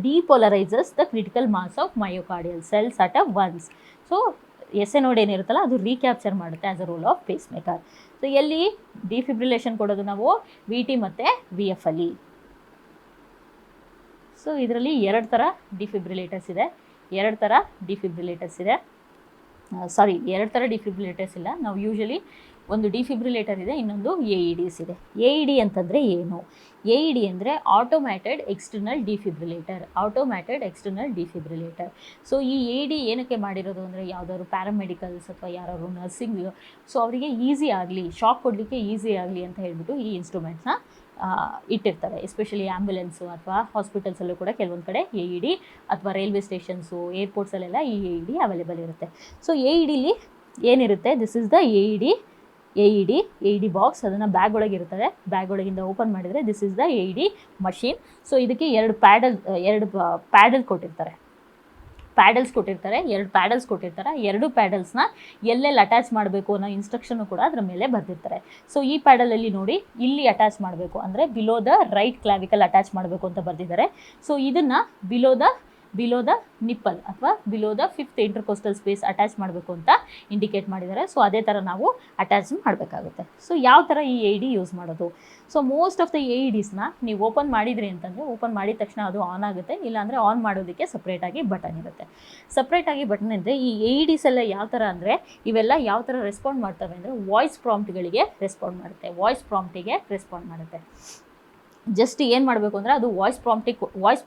Speaker 1: depolarises the critical mass of myocardial cells at a once. So S A node ಏನಿರುತ್ತಲ್ಲ ಅದು ರೀಕ್ಯಾಪ್ಚರ್ ಮಾಡುತ್ತೆ as a role of pacemaker. So ಎಲ್ಲಿ ಡಿಫಿಬ್ರಿಲೇಷನ್ ಕೊಡೋದು ನಾವು VT ಮತ್ತು VF ಅಲ್ಲಿ. ಸೊ ಇದರಲ್ಲಿ ಎರಡು ಥರ ಡಿಫಿಬ್ರಿಲೇಟರ್ಸ್ ಇದೆ. ಎರಡು ಥರ ಡಿಫಿಬ್ರಿಲೇಟರ್ಸ್ ಇಲ್ಲ. ನಾವು ಯೂಶಲಿ ಒಂದು ಡಿಫಿಬ್ರಿಲೇಟರ್ ಇದೆ, ಇನ್ನೊಂದು AEDs ಇದೆ. AED ಅಂತಂದರೆ ಏನು? AED ಅಂದರೆ ಆಟೋಮ್ಯಾಟೆಡ್ ಎಕ್ಸ್ಟರ್ನಲ್ ಡಿಫಿಬ್ರಿಲೇಟರ್. ಸೊ ಈ AED ಏನಕ್ಕೆ ಮಾಡಿರೋದು ಅಂದರೆ, ಯಾವುದಾದ್ರು ಪ್ಯಾರಾಮೆಡಿಕಲ್ಸ್ ಅಥವಾ ಯಾರು ನರ್ಸಿಂಗ್, ಸೊ ಅವರಿಗೆ ಈಸಿ ಆಗಲಿ, ಶಾಕ್ ಕೊಡಲಿಕ್ಕೆ ಈಸಿ ಆಗಲಿ ಅಂತ ಹೇಳ್ಬಿಟ್ಟು ಈ ಇನ್ಸ್ಟ್ರೂಮೆಂಟ್ಸ್ನ ಇಟ್ಟಿರ್ತಾರೆ. ಎಸ್ಪೆಷಲಿ ಆ್ಯಂಬುಲೆನ್ಸು ಅಥವಾ ಹಾಸ್ಪಿಟಲ್ಸಲ್ಲೂ ಕೂಡ ಕೆಲವೊಂದು ಕಡೆ AED, ಅಥವಾ ರೈಲ್ವೆ ಸ್ಟೇಷನ್ಸು, ಏರ್ಪೋರ್ಟ್ಸಲ್ಲೆಲ್ಲ ಈ AED ಅವೈಲೇಬಲ್ ಇರುತ್ತೆ. ಸೊ AEDಲಿ ಏನಿರುತ್ತೆ, this is the AED box. ಅದನ್ನು ಬ್ಯಾಗ್ ಒಳಗಿರುತ್ತದೆ, ಬ್ಯಾಗ್ ಒಳಗಿಂದ ಓಪನ್ ಮಾಡಿದರೆ this is the AED machine. So ಇದಕ್ಕೆ ಎರಡು ಪ್ಯಾಡಲ್ ಕೊಟ್ಟಿರ್ತಾರೆ. ಎರಡು ಪ್ಯಾಡಲ್ಸ್ನ ಎಲ್ಲೆಲ್ಲಿ ಅಟ್ಯಾಚ್ ಮಾಡಬೇಕು ಅನ್ನೋ ಇನ್ಸ್ಟ್ರಕ್ಷನು ಕೂಡ ಅದರ ಮೇಲೆ ಬರೆದಿರ್ತಾರೆ. ಸೊ ಈ ಪ್ಯಾಡಲಲ್ಲಿ ನೋಡಿ, ಇಲ್ಲಿ ಅಟ್ಯಾಚ್ ಮಾಡಬೇಕು ಅಂದರೆ below the right clavicle attach ಮಾಡಬೇಕು ಅಂತ ಬರೆದಿದ್ದಾರೆ. ಸೊ ಇದನ್ನು ಬಿಲೋ ದ ನಿಪ್ಪಲ್ ಅಥವಾ below the 5th intercostal space attach ಮಾಡಬೇಕು ಅಂತ ಇಂಡಿಕೇಟ್ ಮಾಡಿದ್ದಾರೆ. ಸೊ ಅದೇ ಥರ ನಾವು ಅಟ್ಯಾಚ್ ಮಾಡಬೇಕಾಗುತ್ತೆ. ಸೊ ಯಾವ ಥರ ಈ AED ಯೂಸ್ ಮಾಡೋದು? ಸೊ ಮೋಸ್ಟ್ ಆಫ್ ದ AEDಸ್ನ ನೀವು ಓಪನ್ ಮಾಡಿದ್ರಿ ಅಂತಂದರೆ, ಓಪನ್ ಮಾಡಿದ ತಕ್ಷಣ ಅದು ಆನ್ ಆಗುತ್ತೆ, ಇಲ್ಲಾಂದರೆ ಆನ್ ಮಾಡೋದಕ್ಕೆ ಸಪ್ರೇಟಾಗಿ ಬಟನ್ ಇರುತ್ತೆ. ಅಂದರೆ ಈ AEDs ಎಲ್ಲ ಯಾವ ಥರ ಅಂದರೆ, ಇವೆಲ್ಲ ಯಾವ ಥರ ರೆಸ್ಪಾಂಡ್ ಮಾಡ್ತವೆ ಅಂದರೆ ವಾಯ್ಸ್ ಪ್ರಾಂಪ್ಟ್ಗೆ ರೆಸ್ಪಾಂಡ್ ಮಾಡುತ್ತೆ. ಜಸ್ಟ್ ಏನು ಮಾಡಬೇಕು ಅಂದರೆ, ಅದು ವಾಯ್ಸ್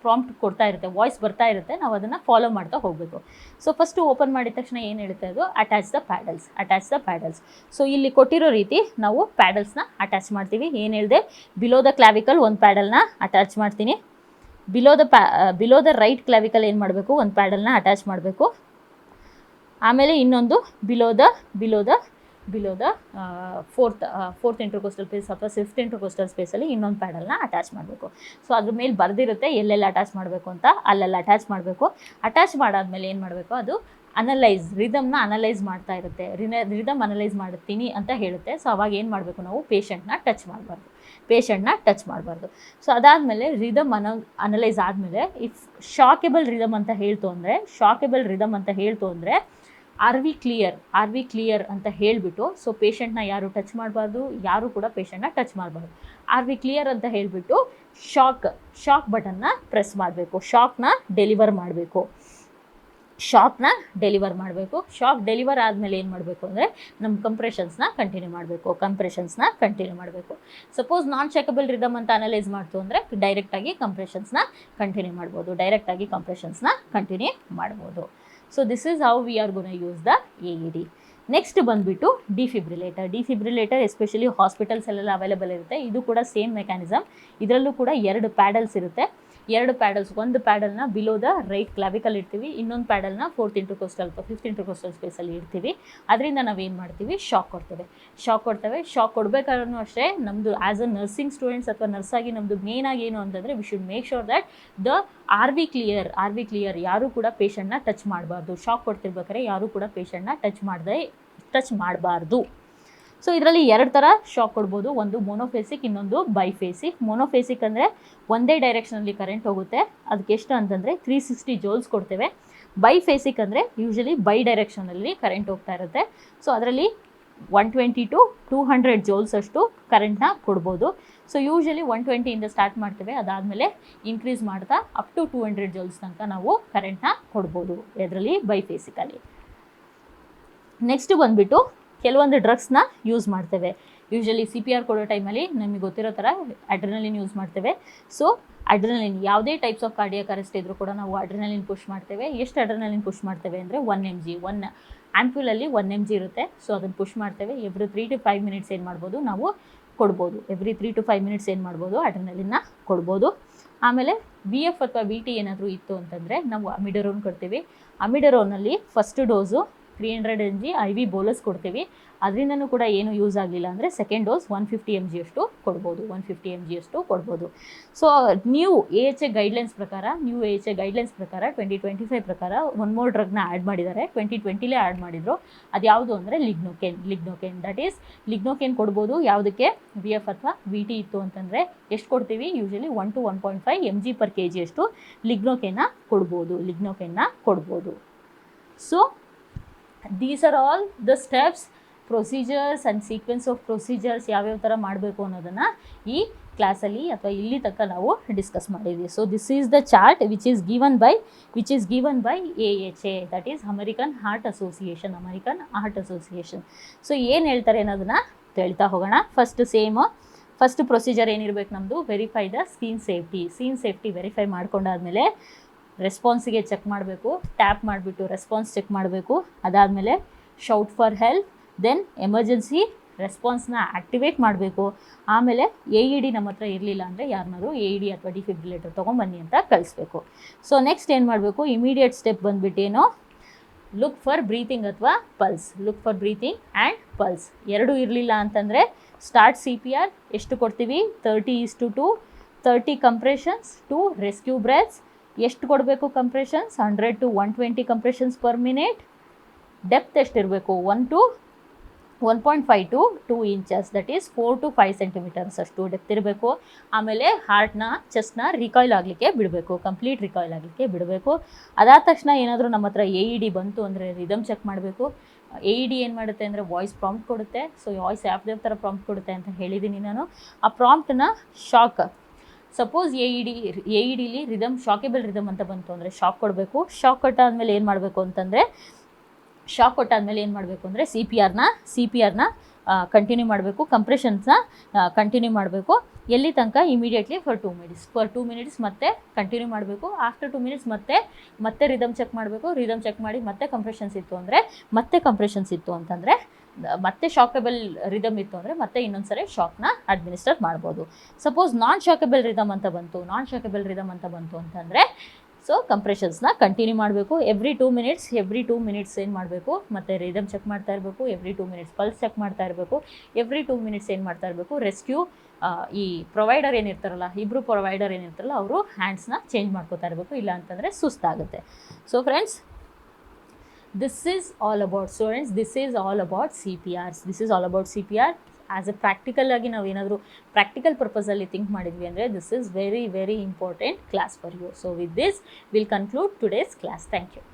Speaker 1: ಪ್ರಾಂಪ್ಟ್ ಕೊಡ್ತಾ ಇರುತ್ತೆ, ವಾಯ್ಸ್ ಬರ್ತಾ ಇರುತ್ತೆ, ನಾವು ಅದನ್ನು ಫಾಲೋ ಮಾಡ್ತಾ ಹೋಗಬೇಕು. ಸೊ ಫಸ್ಟು ಓಪನ್ ಮಾಡಿದ ತಕ್ಷಣ ಏನು ಹೇಳುತ್ತೆ ಅದು, ಅಟ್ಯಾಚ್ ದ ಪ್ಯಾಡಲ್ಸ್. ಸೊ ಇಲ್ಲಿ ಕೊಟ್ಟಿರೋ ರೀತಿ ನಾವು ಪ್ಯಾಡಲ್ಸ್ನ ಅಟ್ಯಾಚ್ ಮಾಡ್ತೀವಿ. ಏನು ಹೇಳಿದೆ, ಬಿಲೋ ದ ಕ್ಲಾವಿಕಲ್ ಒಂದು ಪ್ಯಾಡಲ್ನ ಅಟ್ಯಾಚ್ ಮಾಡ್ತೀನಿ. ಬಿಲೋ ದ ರೈಟ್ ಕ್ಲಾವಿಕಲ್ ಏನು ಮಾಡಬೇಕು, ಒಂದು ಪ್ಯಾಡಲ್ನ ಅಟ್ಯಾಚ್ ಮಾಡಬೇಕು. ಆಮೇಲೆ ಇನ್ನೊಂದು ಬಿಲೋ ದ ಫೋರ್ತ್ ಇಂಟರ್ಕೋಸ್ಟಲ್ ಸ್ಪೇಸ್ ಅಥವಾ 5th ಇಂಟರ್ಕೋಸ್ಟಲ್ ಸ್ಪೇಸಲ್ಲಿ ಇನ್ನೊಂದು ಪ್ಯಾಡಲ್ನ ಅಟ್ಯಾಚ್ ಮಾಡಬೇಕು. ಸೊ ಅದ್ರ ಮೇಲೆ ಬರೆದಿರುತ್ತೆ ಎಲ್ಲೆಲ್ಲ ಅಟ್ಯಾಚ್ ಮಾಡಬೇಕು ಅಂತ, ಅಲ್ಲೆಲ್ಲ ಅಟ್ಯಾಚ್ ಮಾಡಬೇಕು. ಅಟ್ಯಾಚ್ ಮಾಡಾದ್ಮೇಲೆ ಏನು ಮಾಡಬೇಕು, ಅದು ರಿದಮ್ನ ಅನಲೈಸ್ ಮಾಡ್ತಾ ಇರುತ್ತೆ. ರಿದಮ್ ಅನಲೈಸ್ ಮಾಡ್ತೀನಿ ಅಂತ ಹೇಳುತ್ತೆ. ಸೊ ಅವಾಗ ಏನು ಮಾಡಬೇಕು, ನಾವು ಪೇಷಂಟ್ನ ಟಚ್ ಮಾಡಬಾರ್ದು. ಸೊ ಅದಾದಮೇಲೆ ರಿದಮ್ ಅನಲೈಸ್ ಆದಮೇಲೆ ಇಫ್ ಶಾಕೇಬಲ್ ರಿದಮ್ ಅಂತ ಹೇಳ್ತು ಅಂದರೆ ಆರ್ ವಿ ಕ್ಲಿಯರ್ ಅಂತ ಹೇಳಿಬಿಟ್ಟು, ಸೊ ಪೇಷಂಟ್ನ ಯಾರು ಟಚ್ ಮಾಡಬಾರ್ದು, ಯಾರು ಕೂಡ ಪೇಷಂಟ್ನ ಟಚ್ ಮಾಡಬಾರ್ದು. ಆರ್ ವಿ ಕ್ಲಿಯರ್ ಅಂತ ಹೇಳಿಬಿಟ್ಟು ಶಾಕ್ ಬಟನ್ನ ಪ್ರೆಸ್ ಮಾಡಬೇಕು. ಶಾಕ್ನ ಡೆಲಿವರ್ ಮಾಡಬೇಕು. ಶಾಕ್ ಡೆಲಿವರ್ ಆದಮೇಲೆ ಏನು ಮಾಡಬೇಕು ಅಂದರೆ, ನಮ್ಮ ಕಂಪ್ರೆಷನ್ಸ್ನ ಕಂಟಿನ್ಯೂ ಮಾಡಬೇಕು. ಸಪೋಸ್ ನಾನ್ ಶಾಕೇಬಲ್ ರಿದಮ್ ಅಂತ ಅನಲೈಸ್ ಮಾಡ್ತು ಅಂದರೆ ಡೈರೆಕ್ಟಾಗಿ ಕಂಪ್ರೆಷನ್ಸ್ನ ಕಂಟಿನ್ಯೂ ಮಾಡ್ಬೋದು. So this is how we are gonna use the AED. Next ಬಂದುಬಿಟ್ಟು ಡಿಫಿಬ್ರಿಲೇಟರ್ ಎಸ್ಪೆಷಲಿ ಹಾಸ್ಪಿಟಲ್ಸಲ್ಲೆಲ್ಲ ಅವೈಲೇಬಲ್ ಇರುತ್ತೆ. ಇದು ಕೂಡ ಸೇಮ್ ಮೆಕ್ಯಾನಿಸಮ್. ಇದರಲ್ಲೂ ಕೂಡ ಎರಡು ಪ್ಯಾಡಲ್ಸ್ ಇರುತ್ತೆ. ಒಂದು ಪ್ಯಾಡಲ್ನ ಬಿಲೋ ದ ರೈಟ್ ಕ್ಲಾವಿಕಲ್ ಇಡ್ತೀವಿ, ಇನ್ನೊಂದು ಪ್ಯಾಡಲ್ನ 4th ಇಂಟರ್ಕೋಸ್ಟಲ್ ಅಥವಾ 5th ಇಂಟರ್ಕೋಸ್ಟಲ್ ಸ್ಪೇಸಲ್ಲಿ ಇಡ್ತೀವಿ. ಅದರಿಂದ ನಾವೇನು ಮಾಡ್ತೀವಿ, ಶಾಕ್ ಕೊಡ್ತೇವೆ. ಶಾಕ್ ಕೊಡಬೇಕಾದ್ರೂ ಅಷ್ಟೇ, ನಮ್ಮದು ಆ್ಯಸ್ ಅ ನರ್ಸಿಂಗ್ ಸ್ಟೂಡೆಂಟ್ಸ್ ಅಥವಾ ನರ್ಸಾಗಿ ನಮ್ಮದು ಮೇನಾಗಿ ಏನು ಅಂತಂದರೆ, we should make sure that the are we clear, ಯಾರೂ ಕೂಡ ಪೇಷಂಟ್ನ ಟಚ್ ಮಾಡಬಾರ್ದು. ಶಾಕ್ ಕೊಡ್ತಿರ್ಬೇಕಾದ್ರೆ ಯಾರೂ ಕೂಡ ಪೇಷಂಟ್ನ ಟಚ್ ಮಾಡಬಾರ್ದು. ಸೊ ಇದರಲ್ಲಿ ಎರಡು ಥರ ಶಾಕ್ ಕೊಡ್ಬೋದು, ಒಂದು ಮೊನೋಫೇಸಿಕ್, ಇನ್ನೊಂದು ಬೈಫೇಸಿಕ್. ಮೊನೋಫೇಸಿಕ್ ಅಂದರೆ ಒಂದೇ ಡೈರೆಕ್ಷನಲ್ಲಿ ಕರೆಂಟ್ ಹೋಗುತ್ತೆ, ಅದಕ್ಕೆ ಎಷ್ಟು ಅಂತಂದರೆ 360 ಜೋಲ್ಸ್ ಕೊಡ್ತೇವೆ. ಬೈಫೇಸಿಕ್ ಅಂದರೆ ಯೂಶಲಿ ಬೈ ಡೈರೆಕ್ಷನಲ್ಲಿ ಕರೆಂಟ್ ಹೋಗ್ತಾ ಇರುತ್ತೆ. ಸೊ ಅದರಲ್ಲಿ 120 to 200 ಜೋಲ್ಸ್ ಅಷ್ಟು ಕರೆಂಟ್ನ ಕೊಡ್ಬೋದು. ಸೊ ಯೂಶಲಿ 120ಇಂದ ಸ್ಟಾರ್ಟ್ ಮಾಡ್ತೇವೆ, ಅದಾದಮೇಲೆ ಇನ್ಕ್ರೀಸ್ ಮಾಡ್ತಾ ಅಪ್ ಟು 200 ಜೋಲ್ಸ್ ತನಕ ನಾವು ಕರೆಂಟ್ನ ಕೊಡ್ಬೋದು ಇದರಲ್ಲಿ ಬೈಫೇಸಿಕಲ್ಲಿ. ನೆಕ್ಸ್ಟ್ ಬಂದುಬಿಟ್ಟು ಕೆಲವೊಂದು ಡ್ರಗ್ಸ್ನ ಯೂಸ್ ಮಾಡ್ತೇವೆ. ಯೂಶಲಿ CPR ಕೊಡೋ ಟೈಮಲ್ಲಿ ನಮಗೆ ಗೊತ್ತಿರೋ ಥರ ಅಡ್ರಿನಲಿನ್ ಯೂಸ್ ಮಾಡ್ತೇವೆ. ಸೊ ಅಡ್ರಿನಲಿನ್ ಯಾವುದೇ ಟೈಪ್ಸ್ ಆಫ್ ಕಾರ್ಡಿಯಾಕ್ ಅರೆಸ್ಟ್ ಇದ್ರೂ ಕೂಡ ನಾವು ಅಡ್ರಿನಲಿನ್ ಪುಷ್ ಮಾಡ್ತೇವೆ. ಎಷ್ಟು ಅಡ್ರಿನಲಿನ್ ಪುಷ್ ಮಾಡ್ತೇವೆ ಅಂದರೆ 1 mg, 1 ಆ್ಯಂಪ್ಯೂಲಲ್ಲಿ 1 mg ಇರುತ್ತೆ. ಸೊ ಅದನ್ನು ಪುಷ್ ಮಾಡ್ತೇವೆ. ಎವ್ರಿ 3 to 5 ಮಿನಿಟ್ಸ್ ಏನು ಮಾಡ್ಬೋದು ನಾವು ಕೊಡ್ಬೋದು. ಎವ್ರಿ 3 to 5 ಮಿನಿಟ್ಸ್ ಏನು ಮಾಡ್ಬೋದು ಅಡ್ರಿನಲಿನ್ನ ಕೊಡ್ಬೋದು. ಆಮೇಲೆ VF ಅಥವಾ VT ಏನಾದರೂ ಇತ್ತು ಅಂತಂದರೆ ನಾವು ಅಮಿಡರೋನ್ ಕೊಡ್ತೀವಿ. ಅಮಿಡರೋನಲ್ಲಿ first dose 300 mg IV bolus ಕೊಡ್ತೀವಿ. ಅದರಿಂದನೂ ಕೂಡ ಏನು ಯೂಸ್ ಆಗಲಿಲ್ಲ ಅಂದರೆ ಸೆಕೆಂಡ್ ಡೋಸ್ 150 mg ಅಷ್ಟು ಕೊಡ್ಬೋದು, 150 mg ಅಷ್ಟು ಕೊಡ್ಬೋದು. ಸೊ ನ್ಯೂ AHA ಗೈಡ್ಲೈನ್ಸ್ ಪ್ರಕಾರ 2025 ಪ್ರಕಾರ ಒನ್ ಮೋರ್ ಡ್ರಗ್ನ ಆ್ಯಡ್ ಮಾಡಿದ್ದಾರೆ. 2020ಲೇ ಆ್ಯಡ್ ಮಾಡಿದರು. ಅದು ಯಾವುದು ಅಂದರೆ ಲಿಗ್ನೋಕೇನ್. ದಟ್ ಈಸ್ ಲಿಗ್ನೋಕೇನ್ ಕೊಡ್ಬೋದು. ಯಾವುದಕ್ಕೆ VF ಅಥವಾ VT ಇತ್ತು ಅಂತಂದರೆ ಎಷ್ಟು ಕೊಡ್ತೀವಿ? ಯೂಶಲಿ 1 to 1.5 mg/kg ಅಷ್ಟು ಲಿಗ್ನೋಕೇನ್ನ ಕೊಡ್ಬೋದು. So these are all the steps, procedures and sequence of procedures ಯಾವ್ಯಾವ ಥರ ಮಾಡಬೇಕು ಅನ್ನೋದನ್ನು ಈ ಕ್ಲಾಸಲ್ಲಿ ಅಥವಾ ಇಲ್ಲಿ ತನಕ ನಾವು ಡಿಸ್ಕಸ್ ಮಾಡಿದ್ವಿ. So this is the chart which is given by AHA, that is American Heart Association. So ಏನು ಹೇಳ್ತಾರೆ ಅನ್ನೋದನ್ನು ಹೇಳ್ತಾ ಹೋಗೋಣ. ಫಸ್ಟ್ ಪ್ರೊಸೀಜರ್ ಏನಿರಬೇಕು ನಮ್ಮದು, verify the scene safety verify ಮಾಡ್ಕೊಂಡಾದ್ಮೇಲೆ ರೆಸ್ಪಾನ್ಸಿಗೆ ಚೆಕ್ ಮಾಡಬೇಕು. ಟ್ಯಾಪ್ ಮಾಡಿಬಿಟ್ಟು ರೆಸ್ಪಾನ್ಸ್ ಚೆಕ್ ಮಾಡಬೇಕು. ಅದಾದಮೇಲೆ shout for help, then emergency ರೆಸ್ಪಾನ್ಸ್ನ ಆ್ಯಕ್ಟಿವೇಟ್ ಮಾಡಬೇಕು. ಆಮೇಲೆ AED ನಮ್ಮ ಹತ್ರ ಇರಲಿಲ್ಲ ಅಂದರೆ ಯಾರನ್ನಾರು AED ಅಥವಾ ಡಿಫಿಬ್ರಿಲೇಟರ್ ತೊಗೊಂಬನ್ನಿ ಅಂತ ಕಳಿಸ್ಬೇಕು. ಸೊ ನೆಕ್ಸ್ಟ್ ಏನು ಮಾಡಬೇಕು, ಇಮಿಡಿಯೇಟ್ ಸ್ಟೆಪ್ ಬಂದುಬಿಟ್ಟೇನು, ಲುಕ್ ಫಾರ್ ಬ್ರೀತಿಂಗ್ ಅಥವಾ ಪಲ್ಸ್. ಆ್ಯಂಡ್ ಪಲ್ಸ್ ಎರಡೂ ಇರಲಿಲ್ಲ ಅಂತಂದರೆ ಸ್ಟಾರ್ಟ್ CPR. ಎಷ್ಟು ಕೊಡ್ತೀವಿ? 30:2, 30 ಕಂಪ್ರೆಷನ್ಸ್ ಟು ರೆಸ್ಕ್ಯೂ ಬ್ರೆತ್ಸ್. ಎಷ್ಟು ಕೊಡಬೇಕು compressions? 100 to 120 compressions per minute. Depth ಎಷ್ಟಿರಬೇಕು? 1 to 1.5 to 2 inches, that is 4 to 5 centimeters ಅಷ್ಟು ಡೆಪ್ತ್ ಇರಬೇಕು. ಆಮೇಲೆ ಚೆಸ್ಟ್ನ ರಿಕಾಯ್ಲ್ ಆಗಲಿಕ್ಕೆ ಬಿಡಬೇಕು, ಕಂಪ್ಲೀಟ್ ರಿಕಾಯ್ಲ್ ಆಗಲಿಕ್ಕೆ ಬಿಡಬೇಕು. ಅದಾದ ತಕ್ಷಣ ಏನಾದರೂ ನಮ್ಮ ಹತ್ರ AED ಬಂತು ಅಂದರೆ ರಿದಮ್ ಚೆಕ್ ಮಾಡಬೇಕು. AED ಏನು ಮಾಡುತ್ತೆ ಅಂದರೆ ವಾಯ್ಸ್ ಪ್ರಾಂಪ್ಟ್ ಕೊಡುತ್ತೆ. ಸೊ ವಾಯ್ಸ್ ಆ್ಯಪ್ ಥರ ಪ್ರಾಂಪ್ಟ್ ಕೊಡುತ್ತೆ ಅಂತ ಹೇಳಿದ್ದೀನಿ ನಾನು. ಆ ಪ್ರಾಂಪ್ಟನ್ನ ಸಪೋಸ್ AEDಲಿ ಶಾಕೇಬಲ್ ರಿದಮ್ ಅಂತ ಬಂತು ಅಂದರೆ ಶಾಕ್ ಕೊಡಬೇಕು. ಶಾಕ್ ಕೊಟ್ಟಾದ್ಮೇಲೆ ಏನು ಮಾಡಬೇಕು ಅಂತಂದರೆ CPRನ ಕಂಟಿನ್ಯೂ ಮಾಡಬೇಕು. ಕಂಪ್ರೆಷನ್ಸ್ನ ಕಂಟಿನ್ಯೂ ಮಾಡಬೇಕು. ಎಲ್ಲಿ ತನಕ? ಇಮಿಡಿಯೇಟ್ಲಿ ಫಾರ್ 2 ಮಿನಿಟ್ಸ್ ಮತ್ತೆ ಕಂಟಿನ್ಯೂ ಮಾಡಬೇಕು. ಆಫ್ಟರ್ 2 ಮಿನಿಟ್ಸ್ ಮತ್ತೆ ರಿದಮ್ ಚೆಕ್ ಮಾಡಬೇಕು. ರಿದಮ್ ಚೆಕ್ ಮಾಡಿ ಮತ್ತೆ ಕಂಪ್ರೆಷನ್ಸ್ ಇತ್ತು ಅಂತಂದರೆ ಮತ್ತೆ ಶಾಕೇಬಲ್ ರಿದಮ್ ಇತ್ತು ಅಂದರೆ ಮತ್ತೆ ಇನ್ನೊಂದು ಸರಿ ಶಾಕ್ನ ಅಡ್ಮಿನಿಸ್ಟರ್ ಮಾಡ್ಬೋದು. ಸಪೋಸ್ ನಾನ್ ಶಾಕೇಬಲ್ ರಿದಮ್ ಅಂತ ಬಂತು ಅಂತಂದರೆ ಸೊ ಕಂಪ್ರೆಷನ್ಸ್ನ ಕಂಟಿನ್ಯೂ ಮಾಡಬೇಕು. ಎವ್ರಿ 2 ಮಿನಿಟ್ಸ್ ಏನು ಮಾಡಬೇಕು, ಮತ್ತು ರಿದಮ್ ಚೆಕ್ ಮಾಡ್ತಾ ಇರಬೇಕು. ಎವ್ರಿ 2 ಮಿನಿಟ್ಸ್ ಪಲ್ಸ್ ಚೆಕ್ ಮಾಡ್ತಾ ಇರಬೇಕು. ಎವ್ರಿ 2 ಮಿನಿಟ್ಸ್ ಏನು ಮಾಡ್ತಾ ಇರಬೇಕು, ರೆಸ್ಕ್ಯೂ ಈ ಪ್ರೊವೈಡರ್ ಏನಿರ್ತಾರಲ್ಲ, ಇಬ್ಬರು ಪ್ರೊವೈಡರ್ ಏನಿರ್ತಾರಲ್ಲ ಅವರು ಹ್ಯಾಂಡ್ಸ್ನ ಚೇಂಜ್ ಮಾಡ್ಕೋತಾ ಇರಬೇಕು, ಇಲ್ಲ ಅಂತಂದರೆ ಸುಸ್ತಾಗುತ್ತೆ. So friends, this is all about CPR. As a practical ಆಗಿ ನಾವು ಏನಾದರೂ ಪ್ರಾಕ್ಟಿಕಲ್ ಪರ್ಪಸಲ್ಲಿ ಥಿಂಕ್ ಮಾಡಿದ್ವಿ ಅಂದರೆ this is very very important class for you. So with this will conclude today's class. Thank you.